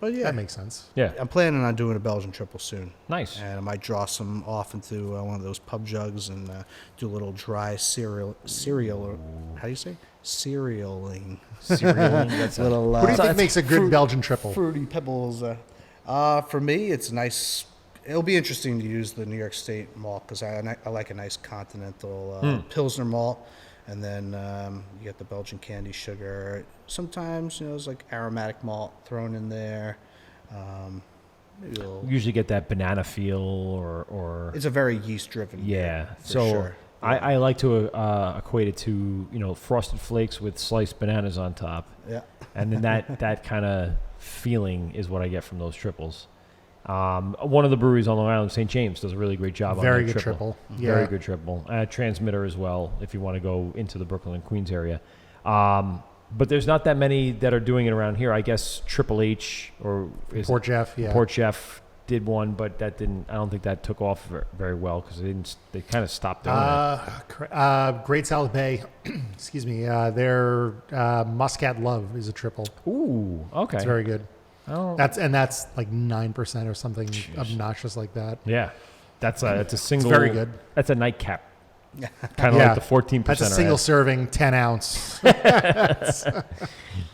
But yeah, that makes sense. Yeah, I'm planning on doing a Belgian triple soon. Nice. And I might draw some off into one of those pub jugs and do a little dry cereal. How do you say? Cerealing. That's little. What do you think makes a good Belgian triple? Fruity pebbles. For me, it's nice. It'll be interesting to use the New York State malt because I like a nice continental Pilsner malt. And then you get the Belgian candy sugar. Sometimes, there's like aromatic malt thrown in there. Usually get that banana feel or... It's a very yeast-driven beer, so sure. I like to equate it to, Frosted Flakes with sliced bananas on top. Yeah. And then that kind of feeling is what I get from those triples. One of the breweries on Long Island, St. James, does a really great job on that Very good triple. Yeah. Very good triple. Transmitter as well, if you want to go into the Brooklyn and Queens area. But there's not that many that are doing it around here. I guess Triple H or Port Jeff, yeah. Port Jeff did one, but that didn't. I don't think that took off very well because they kind of stopped doing it. Great South Bay, excuse me. Their Muscat Love is a triple. Ooh, okay, it's very good. Oh, that's like 9% or something obnoxious like that. Yeah, that's a single. It's very good. That's a nightcap. Kind of like the 14%. That's a single serving 10 ounce.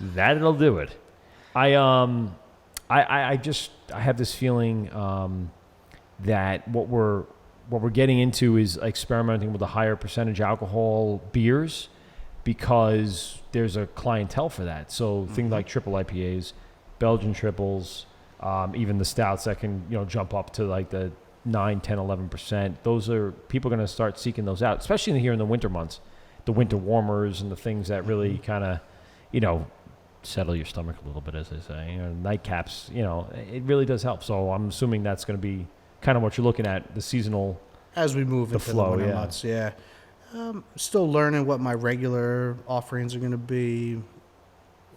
That'll do it. I have this feeling that what we're getting into is experimenting with a higher percentage alcohol beers because there's a clientele for that. So things like triple IPAs, Belgian triples, even the stouts that can jump up to like the 9, 10, 11%. Those are people are going to start seeking those out, especially here in the winter months, the winter warmers and the things that really kind of, settle your stomach a little bit, as they say. Nightcaps, it really does help. So I'm assuming that's going to be kind of what you're looking at, the seasonal as we move into flow, the winter months. Yeah, still learning what my regular offerings are going to be.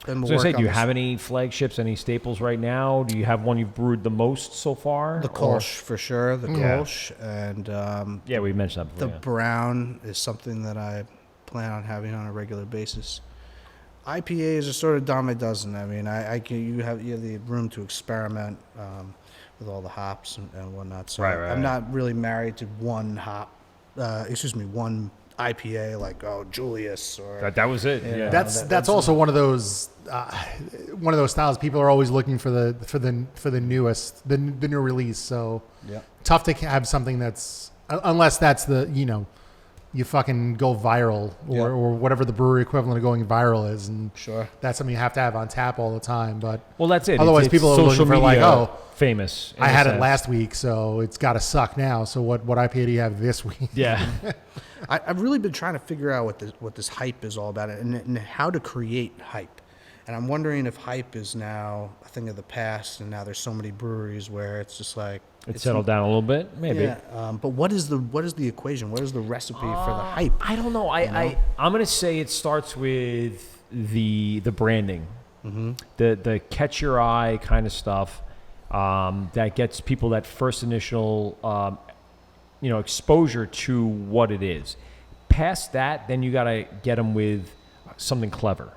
Do you have any flagships, any staples right now? Do you have one you've brewed the most so far? The Kolsch, for sure. The Kolsch. And we mentioned that before. The brown is something that I plan on having on a regular basis. IPAs are sort of dime a dozen. I mean, you have the room to experiment with all the hops and whatnot. So I'm not really married to one one IPA like Julius or that was it. Yeah, that's also one of those styles. People are always looking for the newest, the new release. So tough to have something that's unless that's the you fucking go viral or whatever the brewery equivalent of going viral is, and that's something you have to have on tap all the time. But that's it. Otherwise, people are looking for like famous. I had it last week, so it's got to suck now. So what IPA do you have this week? Yeah. I've really been trying to figure out what this hype is all about and how to create hype. And I'm wondering if hype is now a thing of the past, and now there's so many breweries where it's just like it's settled down a little bit, maybe. Yeah, but what is the equation? What is the recipe for the hype? I don't know. I'm gonna say it starts with the branding, the catch your eye kind of stuff that gets people that first initial exposure to what it is. Past that, then you got to get them with something clever,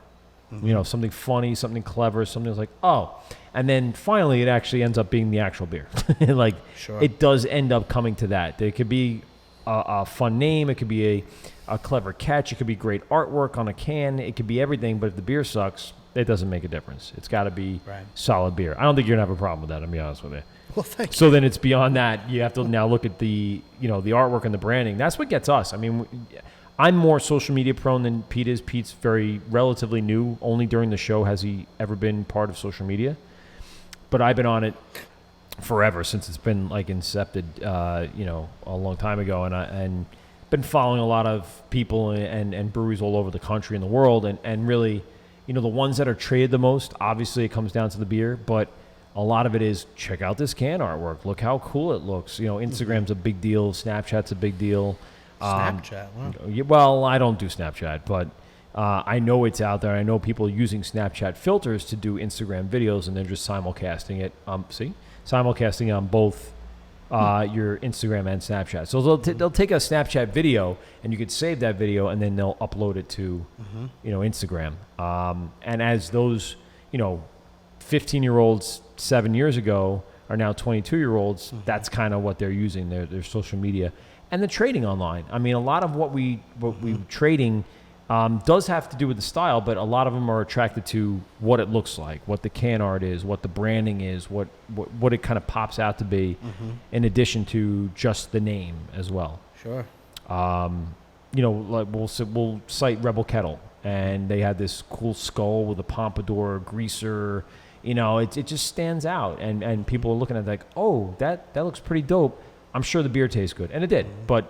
something funny, something clever, something that's like, oh. And then finally, it actually ends up being the actual beer. It does end up coming to that. There could be a fun name. It could be a clever catch. It could be great artwork on a can. It could be everything. But if the beer sucks, it doesn't make a difference. It's got to be solid beer. I don't think you're going to have a problem with that, I'll be honest with you. Well, thank you. So then it's beyond that. You have to now look at the artwork and the branding. That's what gets us. I mean, I'm more social media prone than Pete is. Pete's relatively new. Only during the show has he ever been part of social media. But I've been on it forever, since it's been like incepted, a long time ago. And been following a lot of people and breweries all over the country and the world. And really, the ones that are traded the most, obviously it comes down to the beer. But a lot of it is, check out this can artwork. Look how cool it looks. Instagram's a big deal. Snapchat's a big deal. Snapchat, wow. Well, I don't do Snapchat, but I know it's out there. I know people using Snapchat filters to do Instagram videos, and then just simulcasting it. Simulcasting on both your Instagram and Snapchat. So they'll take a Snapchat video, and you could save that video, and then they'll upload it to Instagram. And as those 15-year-olds 7 years ago are now 22-year-olds, that's kind of what they're using, their social media. And the trading online. I mean, a lot of what we trading does have to do with the style, but a lot of them are attracted to what it looks like, what the can art is, what the branding is, what it kind of pops out to be, in addition to just the name as well. Sure. Like we'll cite Rebel Kettle, and they had this cool skull with a pompadour, greaser. It just stands out, and people are looking at it like, oh, that looks pretty dope. I'm sure the beer tastes good, and it did. But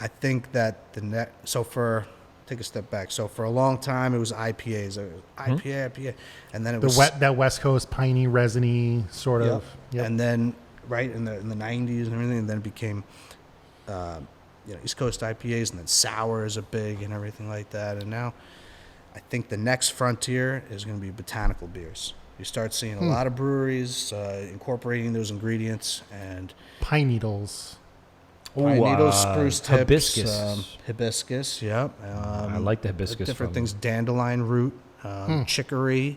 I think that take a step back. So for a long time, it was IPAs. IPA, and then it was that West Coast piney, resiny sort of. Yep. And then in the 90s and everything, and then it became East Coast IPAs, and then sours are big and everything like that. And now I think the next frontier is going to be botanical beers. You start seeing a lot of breweries incorporating those ingredients and pine needles. Pine needles, spruce tips, hibiscus. Yep. I like the hibiscus. Different things, dandelion root, chicory,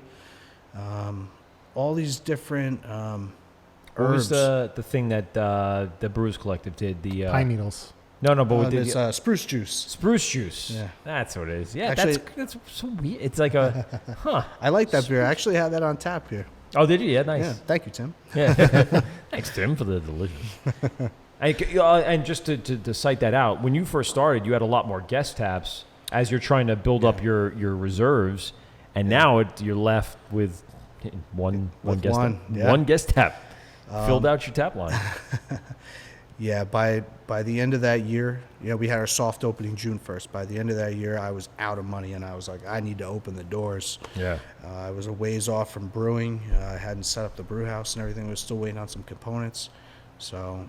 all these different herbs. What was the thing that the Brewers Collective did? The pine needles. No, but it's spruce juice. Spruce juice. Yeah, that's what it is. Yeah, actually, that's so weird. It's like a, I like that beer. I actually have that on tap here. Oh, did you? Yeah, nice. Yeah, thank you, Tim. Yeah, thanks, Tim, for the delicious. And just to cite that out, when you first started, you had a lot more guest taps as you're trying to build up your reserves, and now you're left with one guest tap. Filled out your tap line. Yeah, by the end of that year, we had our soft opening June 1st. By the end of that year, I was out of money, and I was like, I need to open the doors. Yeah. I was a ways off from brewing. I hadn't set up the brew house and everything. I was still waiting on some components. So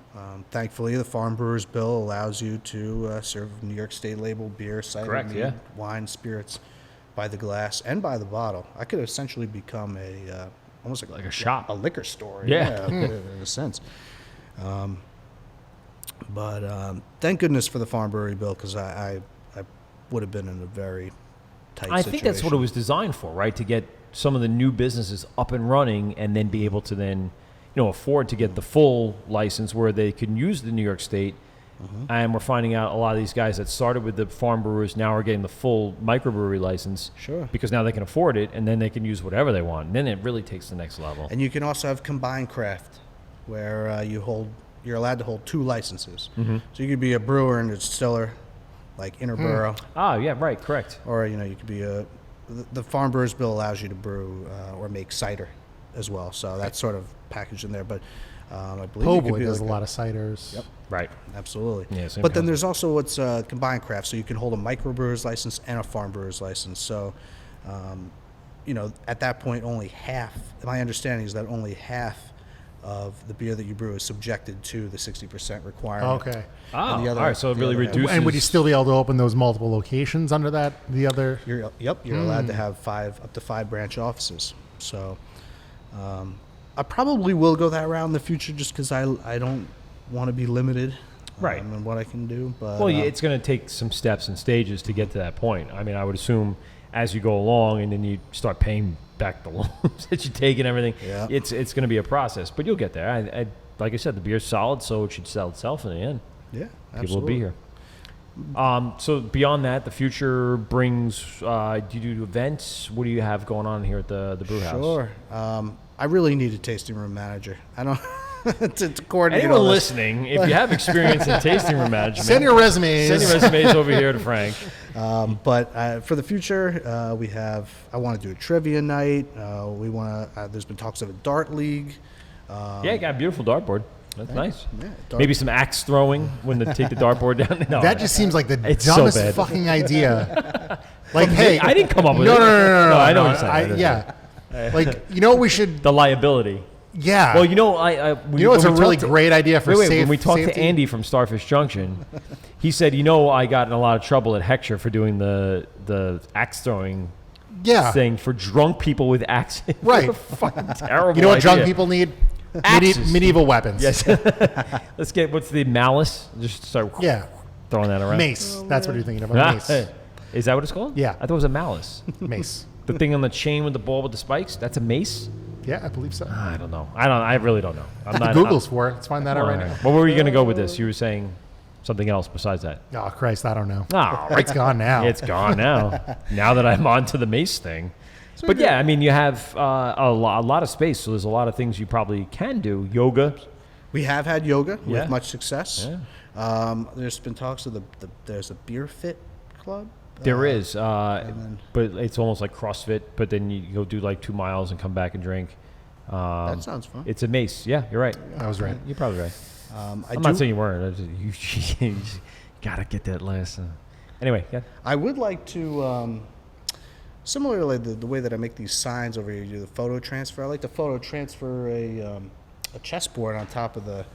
thankfully, the Farm Brewers Bill allows you to serve New York State label beer, cider, mead, wine, spirits by the glass and by the bottle. I could essentially become almost like a shop, a liquor store. Yeah, in a sense. But thank goodness for the Farm Brewery Bill, because I would have been in a very tight situation. I think that's what it was designed for, right? To get some of the new businesses up and running, and then be able to then afford to get the full license where they can use the New York State. And we're finding out a lot of these guys that started with the farm brewers now are getting the full microbrewery license. Sure. Because now they can afford it, and then they can use whatever they want. And then it really takes the next level. And you can also have combined craft, where you're allowed to hold 2 licenses. So you could be a brewer and a distiller, like Interborough. Ah, yeah, right, correct. Or you could be the Farm Brewers Bill allows you to brew or make cider as well. So that's sort of packaged in there. But I believe Po' Boy does a lot of ciders. Yep. Right. Absolutely. Yeah, but then there's also what's combined craft. So you can hold a microbrewer's license and a farm brewer's license. So, at that point, only half, my understanding is that only half of the beer that you brew is subjected to the 60% requirement. Okay. All right. So it really reduces. And would you still be able to open those multiple locations under that? The other? You're allowed to have up to 5 branch offices. So I probably will go that route in the future, just because I don't want to be limited in what I can do. But it's going to take some steps and stages to get to that point. I mean, I would assume as you go along and then you start paying back the loans that you take and everything, it's going to be a process. But you'll get there. I like I said, the beer's solid, so it should sell itself in the end. Yeah, absolutely. People will be here. So beyond that, the future brings. Do you do events? What do you have going on here at the brew house? Sure. I really need a tasting room manager. I don't to coordinate. Anyone listening, if you have experience in tasting room management, send your resumes. Send your resumes over here to Frank. But for the future, I want to do a trivia night. There's been talks of a dart league. You got a beautiful dartboard. That's nice. Yeah, maybe some axe throwing when they take the dartboard down. No, that just seems like the dumbest fucking idea. Like, hey, I didn't come up with it. No, I know what you're saying. Like, we should... The liability. Yeah. Well, it's a really great idea for when we talked to Andy from Starfish Junction, he said, I got in a lot of trouble at Heckscher for doing the axe throwing thing for drunk people with axes. Right. Fucking terrible. You know what drunk people need? Medieval weapons. Yes. Let's get, what's the malice? Just start throwing that around. Mace. That's what you're thinking of. Mace. Is that what it's called? Yeah. I thought it was a malice. Mace. The thing on the chain with the ball with the spikes? That's a mace? Yeah, I believe so. I don't know. I really don't know. Google's for it. Let's find that out right now. What were you going to go with this? You were saying something else besides that. Oh, Christ, I don't know. Oh, it's gone now. It's gone now. Now that I'm on to the mace thing. But yeah, I mean, you have a lot of space, so there's a lot of things you probably can do. Yoga. We have had yoga with much success. Yeah. There's been talks of there's a beer fit club. There is, but it's almost like CrossFit, but then you go do like 2 miles and come back and drink. That sounds fun. It's a mace. Yeah, you're right. I was right. You're probably right. I'm not saying you weren't. You Gotta get that last. Anyway, yeah. I would like to, similarly the way that I make these signs over here, you do the photo transfer. I like to photo transfer a chessboard on top of the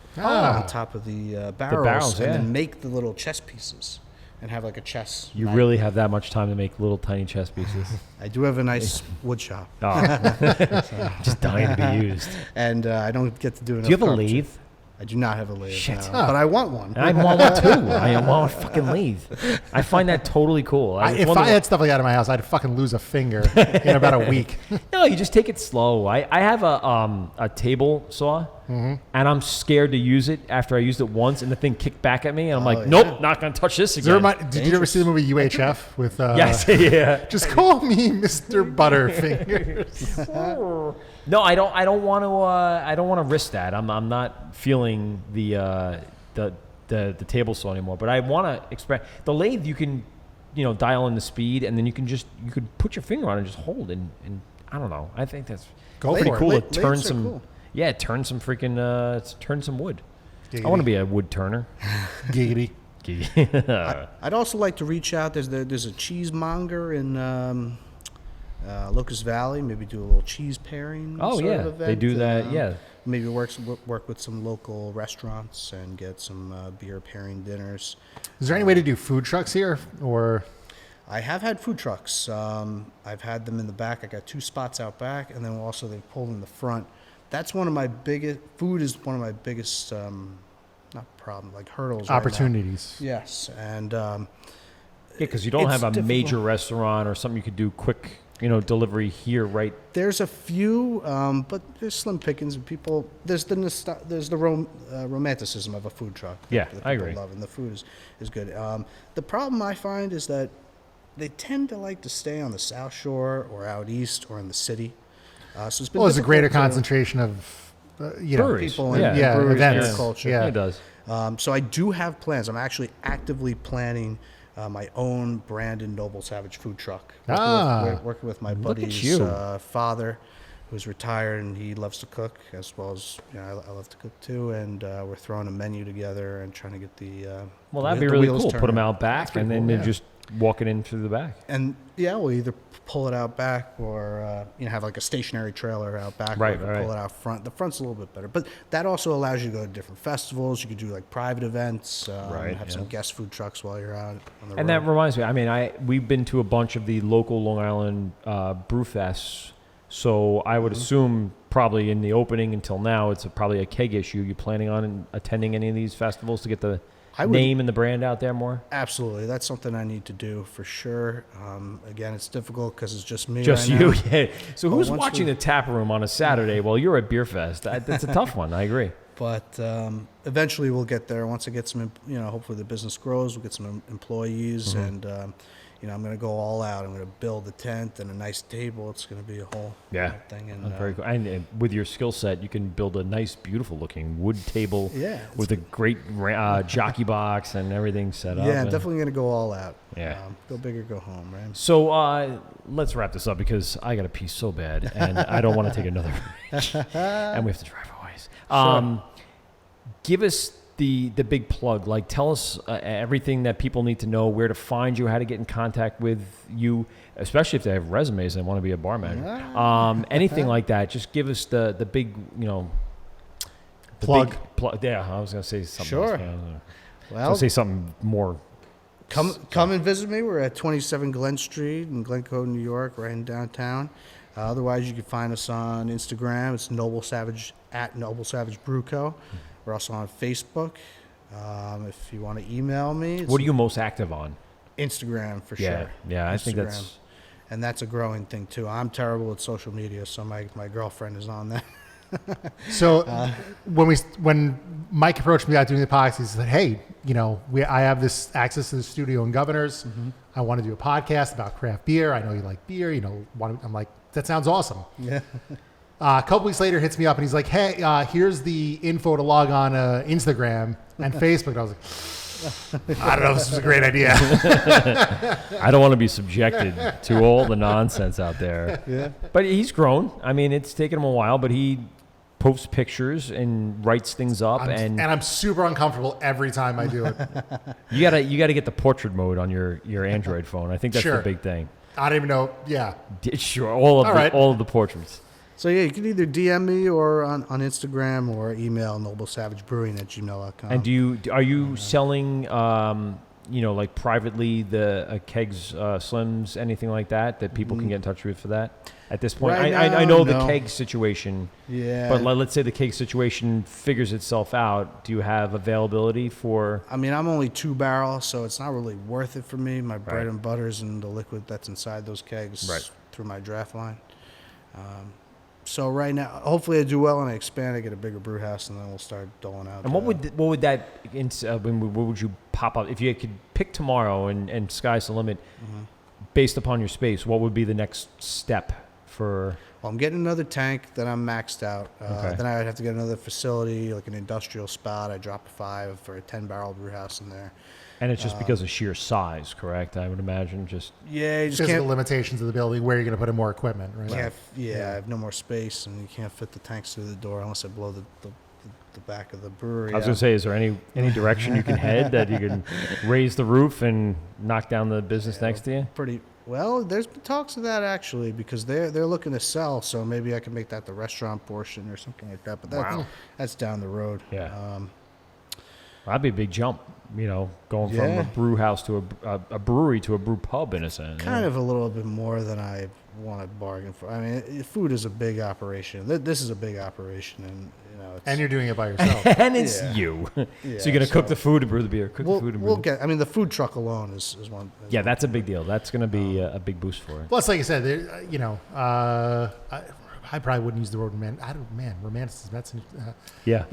barrels, and then make the little chess pieces and have like a chess. You really have that much time to make little tiny chess pieces. I do have a nice wood shop. Oh. Just dying to be used. And I don't get to do enough. Do you have a lathe? I do not have a lathe. Shit. No, but I want one. I want one too. I want a fucking lathe. I find that totally cool. If I had stuff like that in my house, I'd fucking lose a finger in about a week. No, you just take it slow. I have a table saw, and I'm scared to use it after I used it once, and the thing kicked back at me, and I'm like, nope, not going to touch this again. Did you ever see the movie UHF with? Yes, yeah. Just call me Mr. Butterfingers. No, I don't want to. I don't want to risk that. I'm not feeling the table saw anymore. But I want to express the lathe. You can, dial in the speed, and then you could put your finger on it and just hold. And I don't know. I think that's pretty cool to turn some. Cool. Yeah, turn some freaking. Turn some wood. Giggity. I want to be a wood turner. Giggity. I'd also like to reach out. There's a cheesemonger in. Locust Valley, maybe do a little cheese pairing. Oh, sort yeah. of event. They do that, yeah. Maybe work with some local restaurants and get some beer pairing dinners. Is there any way to do food trucks here, or? I have had food trucks. I've had them in the back. I got 2 spots out back, and then also they pulled in the front. That's one of my biggest. Food is one of my biggest, not problem, like hurdles. Opportunities. Right now. Yes, and because you don't have a major restaurant or something you could do quick. Delivery here, right? There's a few, but there's slim pickings of people. There's the romanticism of a food truck. Yeah, that I agree. Love, and the food is good. The problem I find is that they tend to like to stay on the South Shore or out east or in the city. So it's been there's a greater concentration of people and brewers, events, culture. Yeah, it does. So I do have plans. I'm actually actively planning my own branded Noble Savage food truck. Working with my buddy's father, who's retired, and he loves to cook as well as I love to cook too. And we're throwing a menu together and trying to get the that'd be really cool. Put them out back, and then they're just walking in through the back. And we'll either pull it out back or have like a stationary trailer out back. Right. Pull it out front. The front's a little bit better, but that also allows you to go to different festivals. You could do like private events. Have some guest food trucks while you're out on the road. And that reminds me. I mean, we've been to a bunch of the local Long Island brew fests. So I would assume probably in the opening until now, it's probably a keg issue. You planning on attending any of these festivals to get the name and the brand out there more? Absolutely. That's something I need to do for sure. Again, it's difficult because it's just me. Just right you, now. yeah. So who's watching the tap room on a Saturday while you're at Beer Fest? That's a tough one. I agree. But eventually we'll get there. Once I get some, hopefully the business grows, we'll get some employees, and I'm going to go all out. I'm going to build a tent and a nice table. It's going to be a whole thing. And very cool. And with your skill set, you can build a nice, beautiful looking wood table with a great jockey box and everything set up. Yeah, I'm definitely going to go all out. Yeah. Go big or go home, right? So let's wrap this up because I got to pee so bad and I don't want to take another break. And we have to drive a ways. Sure. Give us the big plug. Like, tell us everything that people need to know, where to find you, how to get in contact with you, especially if they have resumes and want to be a bar manager. Anything like that. Just give us the big, plug. Yeah, I was going to say something Sure. else. Well, I'll say something more. Come and visit me. We're at 27 Glen Street in Glen Cove, New York, right in downtown. Otherwise, you can find us on Instagram. It's Noble Savage at Noble Savage Brew Co. We're also on Facebook. If you want to email me. What are you most active on? Instagram, for sure. Yeah, I think that's... And that's a growing thing, too. I'm terrible at social media, so my girlfriend is on that. So when Mike approached me about doing the podcast, he said, hey, I have this access to the studio in Governors. Mm-hmm. I want to do a podcast about craft beer. I know you like beer. I'm like, that sounds awesome. Yeah. A couple weeks later, hits me up and he's like, hey, here's the info to log on Instagram and Facebook. I was like, I don't know if this was a great idea. I don't want to be subjected to all the nonsense out there. Yeah. But he's grown. I mean, it's taken him a while, but he posts pictures and writes things up, and I'm super uncomfortable every time I do it. you gotta get the portrait mode on your Android phone. I think that's the big thing. I don't even know. Yeah, sure. All of the portraits. So yeah, you can either DM me or on Instagram or email noblesavagebrewing@gmail.com. And are you selling, like privately the kegs, slims, anything like that people can get in touch with for that? At this point, right I now, know no. the keg situation. Yeah. But let's say the keg situation figures itself out. Do you have availability for? I mean, I'm only 2 barrel, so it's not really worth it for me. My bread and butter's and the liquid that's inside those kegs through my draft line. So right now, hopefully I do well and I expand. I get a bigger brew house, and then we'll start doling out. And what would that? What would you pop up if you could pick tomorrow and sky's the limit? Based upon your space, what would be the next step for? Well, I'm getting another tank. Then I'm maxed out. Then I would have to get another facility, like an industrial spot. I drop a 5 for a 10-barrel brew house in there. And it's just because of sheer size, correct? I would imagine you just physical limitations of the building where you're going to put in more equipment, right? I have no more space, and you can't fit the tanks through the door unless I blow the back of the brewery. I was going to say, is there any direction you can head that you can raise the roof and knock down the business next to you? Pretty well. There's been talks of that actually, because they're looking to sell, so maybe I can make that the restaurant portion or something like that. But that's down the road. Yeah. That'd be a big jump, going from a brew house to a brewery to a brew pub in a sense. Kind of a little bit more than I want to bargain for. I mean, food is a big operation. This is a big operation, and and you're doing it by yourself. And it's you. So you're going to cook the food and brew the beer. I mean, the food truck alone is one. Yeah, that's a big deal. That's going to be a big boost for it. Plus, like I said, I probably wouldn't use the word romanticism. That's but yeah,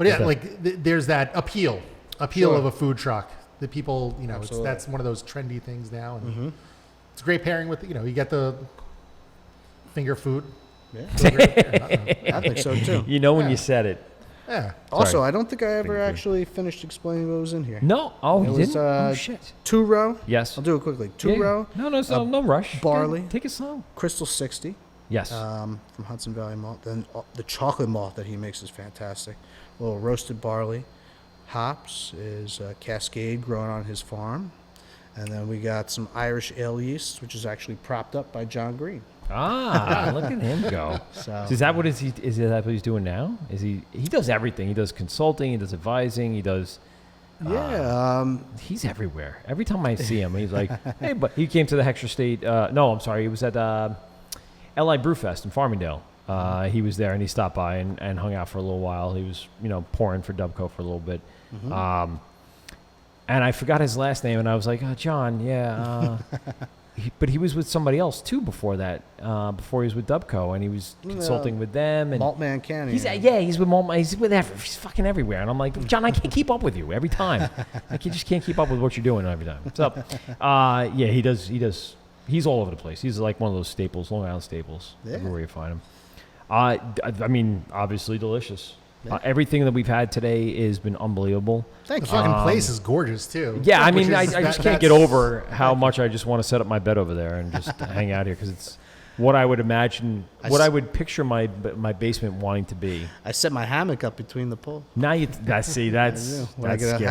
there's that appeal of a food truck. The people, that's one of those trendy things now, and it's a great pairing with you get the finger food. Yeah, I think so too. When you said it. Yeah. Also, I don't think I ever actually finished explaining what was in here. No. Oh, you didn't? Oh, shit. 2-row. Yes. I'll do it quickly. 2-row. No, no rush. Barley. Take it slow. Crystal 60. Yes. From Hudson Valley Malt. Then the chocolate malt that he makes is fantastic. A little roasted barley. Hops is Cascade grown on his farm. And then we got some Irish ale yeast, which is actually propped up by John Green. Ah, look at him go. So is that what he's doing now? He does everything. He does consulting, he does advising, he does he's everywhere. Every time I see him, he's like, hey, but he came to the Hextra State he was at LI Brewfest in Farmingdale. He was there and he stopped by and hung out for a little while. He was, pouring for Dubco for a little bit. And I forgot his last name, and I was like, oh, John, yeah. But he was with somebody else, too, before that, before he was with Dubco, and he was consulting with them. And Maltman Canning. He's with Maltman. He's fucking everywhere. And I'm like, John, I can't keep up with you every time. I just can't keep up with what you're doing every time. So, he does. He's all over the place. He's like one of those staples, Long Island staples, everywhere you find him. I mean, obviously delicious. Everything that we've had today has been unbelievable. The fucking place is gorgeous, too. Yeah, I mean, I just can't get over how much I just want to set up my bed over there and just hang out here, because it's what I would imagine, I would picture my basement wanting to be. I set my hammock up between the pool. Now that's scary,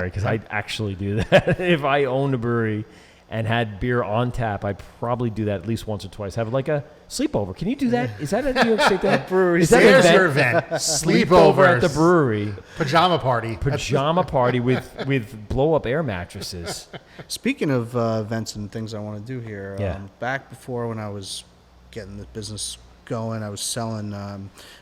because I'd actually do that. If I owned a brewery and had beer on tap, I'd probably do that at least once or twice. Have like a sleepover. Can you do that? Is that a New York State brewery? Is that an event? Sleepover at the brewery. Pajama party with blow up air mattresses. Speaking of events and things I want to do here, back before when I was getting the business going, I was selling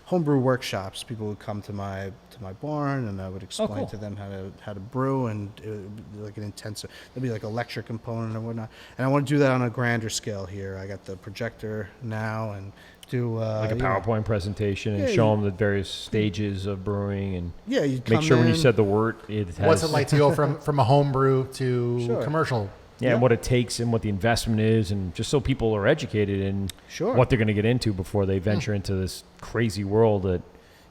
homebrew workshops. People would come to my barn, and I would explain to them how to brew, and it would be like an intensive. There'd be like a lecture component and whatnot. And I want to do that on a grander scale here. I got the projector now, and do like a PowerPoint presentation and show them the various stages of brewing, and you make sure when you said the word, it has. What's it like to go from a home brew to commercial? Yeah, and what it takes and what the investment is, and just so people are educated in what they're going to get into before they venture into this crazy world that,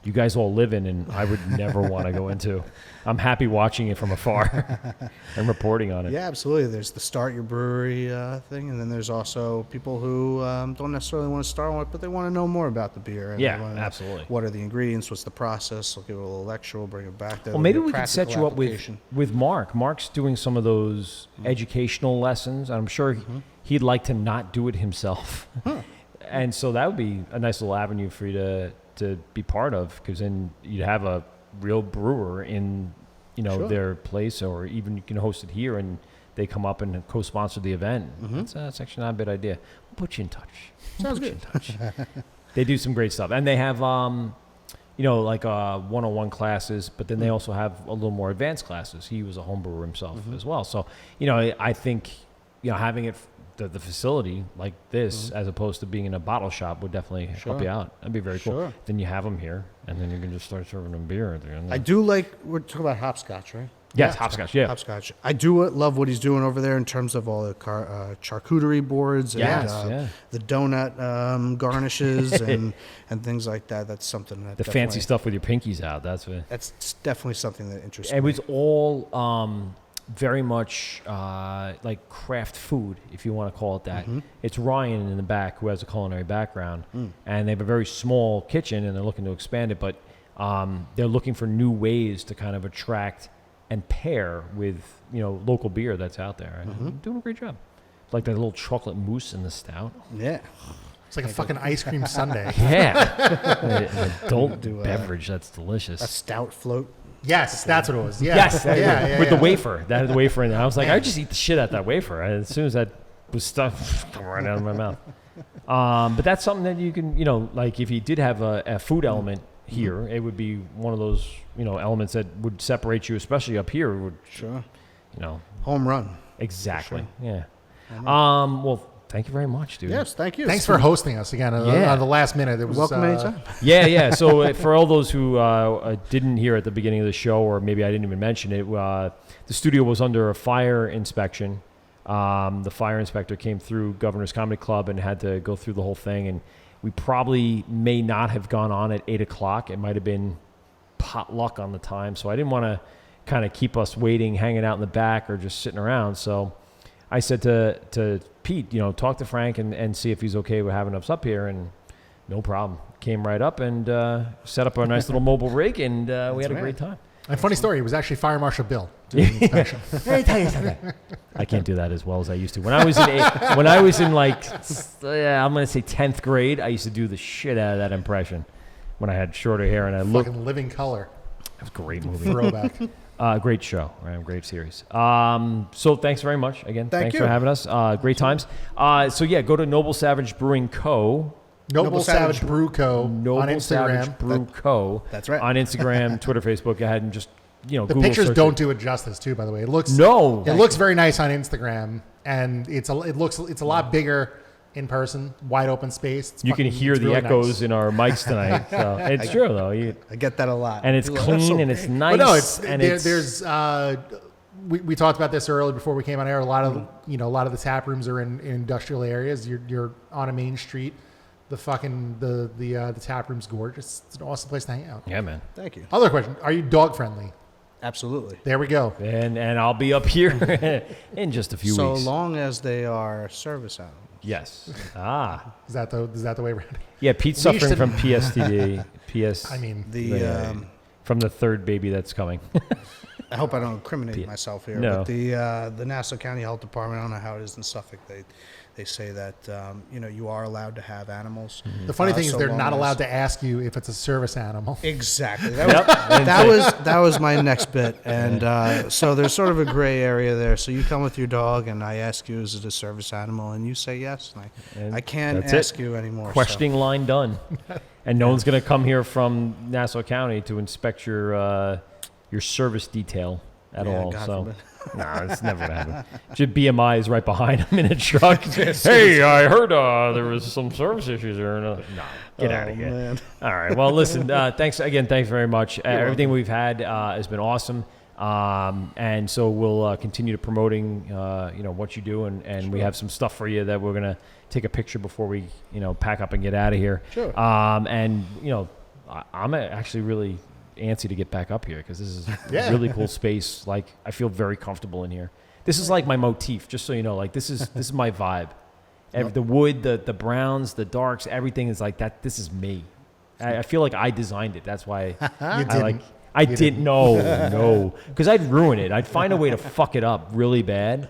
you guys all live in, and I would never want to go into. I'm happy watching it from afar and reporting on it. Yeah, absolutely. There's the start your brewery thing, and then there's also people who don't necessarily want to start one, but they want to know more about the beer. And absolutely. What are the ingredients? What's the process? We'll give it a little lecture. We'll bring it back. Well, maybe we could set you up with Mark. Mark's doing some of those educational lessons. I'm sure he'd like to not do it himself. And so that would be a nice little avenue for you to be part of, because then you'd have a real brewer in their place, or even you can host it here and they come up and co-sponsor the event. That's actually not a bad idea. We'll put you in touch. Sounds good. They do some great stuff, and they have like 101 classes, but then they also have a little more advanced classes. He was a home brewer himself as well, so I think having it the facility like this as opposed to being in a bottle shop would definitely help you out. That'd be very cool. Then you have them here, and then you can just start serving them beer at the end. I do like, we're talking about hopscotch, right? Yes, hopscotch, yeah. Hopscotch. I do love what he's doing over there in terms of all the charcuterie boards and the donut garnishes and things like that. That's something that the fancy stuff with your pinkies out. That's definitely something that interests me. It was all very much like craft food, if you want to call it that. It's Ryan in the back who has a culinary background, and they have a very small kitchen, and they're looking to expand it, but they're looking for new ways to kind of attract and pair with local beer that's out there. And doing a great job. Like that little chocolate mousse in the stout. Yeah. It's like a fucking ice cream sundae. Yeah. An adult beverage that's delicious. A stout float. Yes, that's what it was. Yeah. Yes, with the wafer. That had the wafer in there. I was like, I would just eat the shit out of that wafer. And as soon as that was stuff, come right out of my mouth. But that's something that you can, like if you did have a food element here, it would be one of those, elements that would separate you, especially up here. Home run. Exactly. Sure. Yeah. Well, thank you very much, dude. Yes, thank you. Thanks for hosting us again on the last minute. It was welcome anytime. Yeah. So for all those who didn't hear at the beginning of the show, or maybe I didn't even mention it, the studio was under a fire inspection. The fire inspector came through Governor's Comedy Club and had to go through the whole thing, and we probably may not have gone on at 8 o'clock. It might have been potluck on the time, so I didn't want to kind of keep us waiting, hanging out in the back, or just sitting around. So I said to Pete, talk to Frank and see if he's okay with having us up here, and no problem. Came right up and set up our nice little mobile rig, and we had a great time. And funny story, it was actually Fire Marshal Bill doing the inspection. Let me tell you something. I can't do that as well as I used to. When I was in I'm going to say 10th grade, I used to do the shit out of that impression when I had shorter hair and I looked. Fucking Living Color. It was a great movie. Throwback. Great show, right? Great series. So thanks very much again. Thanks for having us. Great times. Go to Noble Savage Brewing Co. Noble Savage Brew Co. Noble on Instagram. Savage Brew Co. That's right. On Instagram, Twitter, Facebook. Go ahead and just the Google pictures search don't it. do it justice too. By the way, it looks very nice on Instagram, and it's a lot bigger in person, wide open space. You can hear the echoes in our mics tonight. So it's true though. I get that a lot, and it's clean and it's nice. We talked about this earlier before we came on air. A lot of the tap rooms are in industrial areas. You're on a main street. The tap room's gorgeous. It's an awesome place to hang out. Yeah, man. Thank you. Other question: are you dog friendly? Absolutely. There we go. And I'll be up here in just a few weeks. So long as they are service animals. Yes. Is that the way around? Yeah, Pete's suffering from PSTD. I mean, from the third baby that's coming. I hope I don't incriminate myself here, but the Nassau County Health Department, I don't know how it is in Suffolk, they say that you are allowed to have animals. Mm-hmm. The funny thing is they're not allowed to ask you if it's a service animal. Exactly. That was my next bit, and so there's sort of a gray area there. So you come with your dog, and I ask you, is it a service animal, and you say yes, and I can't ask you anymore. Questioning line done, and no one's going to come here from Nassau County to inspect your service detail at all. God So. forbid. No, it's never gonna happen. Just BMI is right behind him in a truck. Hey, I heard there was some service issues there. No, get out of here. Man. All right. Well, listen. Thanks very much. Everything we've had has been awesome, and so we'll continue to promoting what you do, and we have some stuff for you that we're gonna take a picture before we pack up and get out of here. Sure. And I'm actually really antsy to get back up here because this is a really cool space. Like, I feel very comfortable in here. This is like my motif, just so you know. Like, this is my vibe. The wood, the browns, the darks, everything is like that. This is me. I feel like I designed it. That's why I didn't. No, because I'd ruin it. I'd find a way to fuck it up really bad,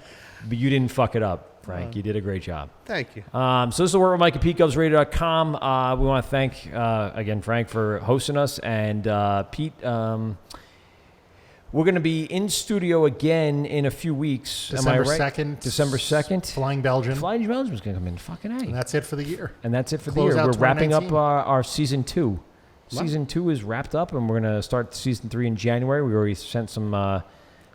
but you didn't fuck it up, Frank. You did a great job. Thank you. So this is the Wort with Mike at PeteGovsRadio.com. We want to thank, again, Frank for hosting us. And Pete, we're going to be in studio again in a few weeks. December Am I right? 2nd. December 2nd. Flying Belgian. Flying Belgium's going to come in. Fucking A. And that's it for the year. We're wrapping up our season 2. Season 2 is wrapped up, and we're going to start season 3 in January. We already sent some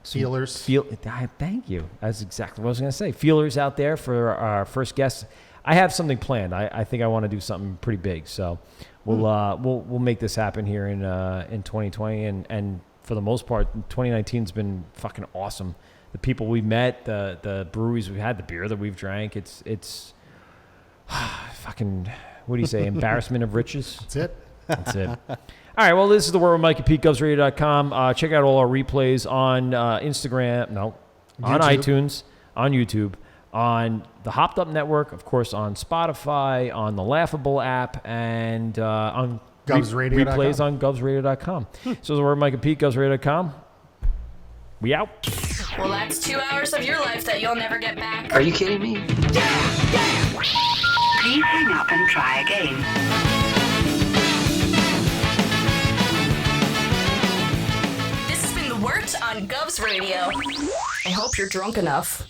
feelers. Thank you. That's exactly what I was going to say. Feelers out there for our first guest. I have something planned. I think I want to do something pretty big. So we'll make this happen here in 2020. And for the most part, 2019's been fucking awesome. The people we met, the breweries we've had, the beer that we've drank. It's fucking, what do you say? Embarrassment of riches. That's it. All right, well, this is the Wort with Mike at PeteGovsRadio.com. Check out all our replays on Instagram, on iTunes, on YouTube, on the Hopped Up Network, of course, on Spotify, on the Laughable app, and on replays on GovsRadio.com. So the Wort with Mike at PeteGovsRadio.com. We out. Well, that's 2 hours of your life that you'll never get back. Are you kidding me? Please hang up and try again. Wort on Govs Radio. I hope you're drunk enough.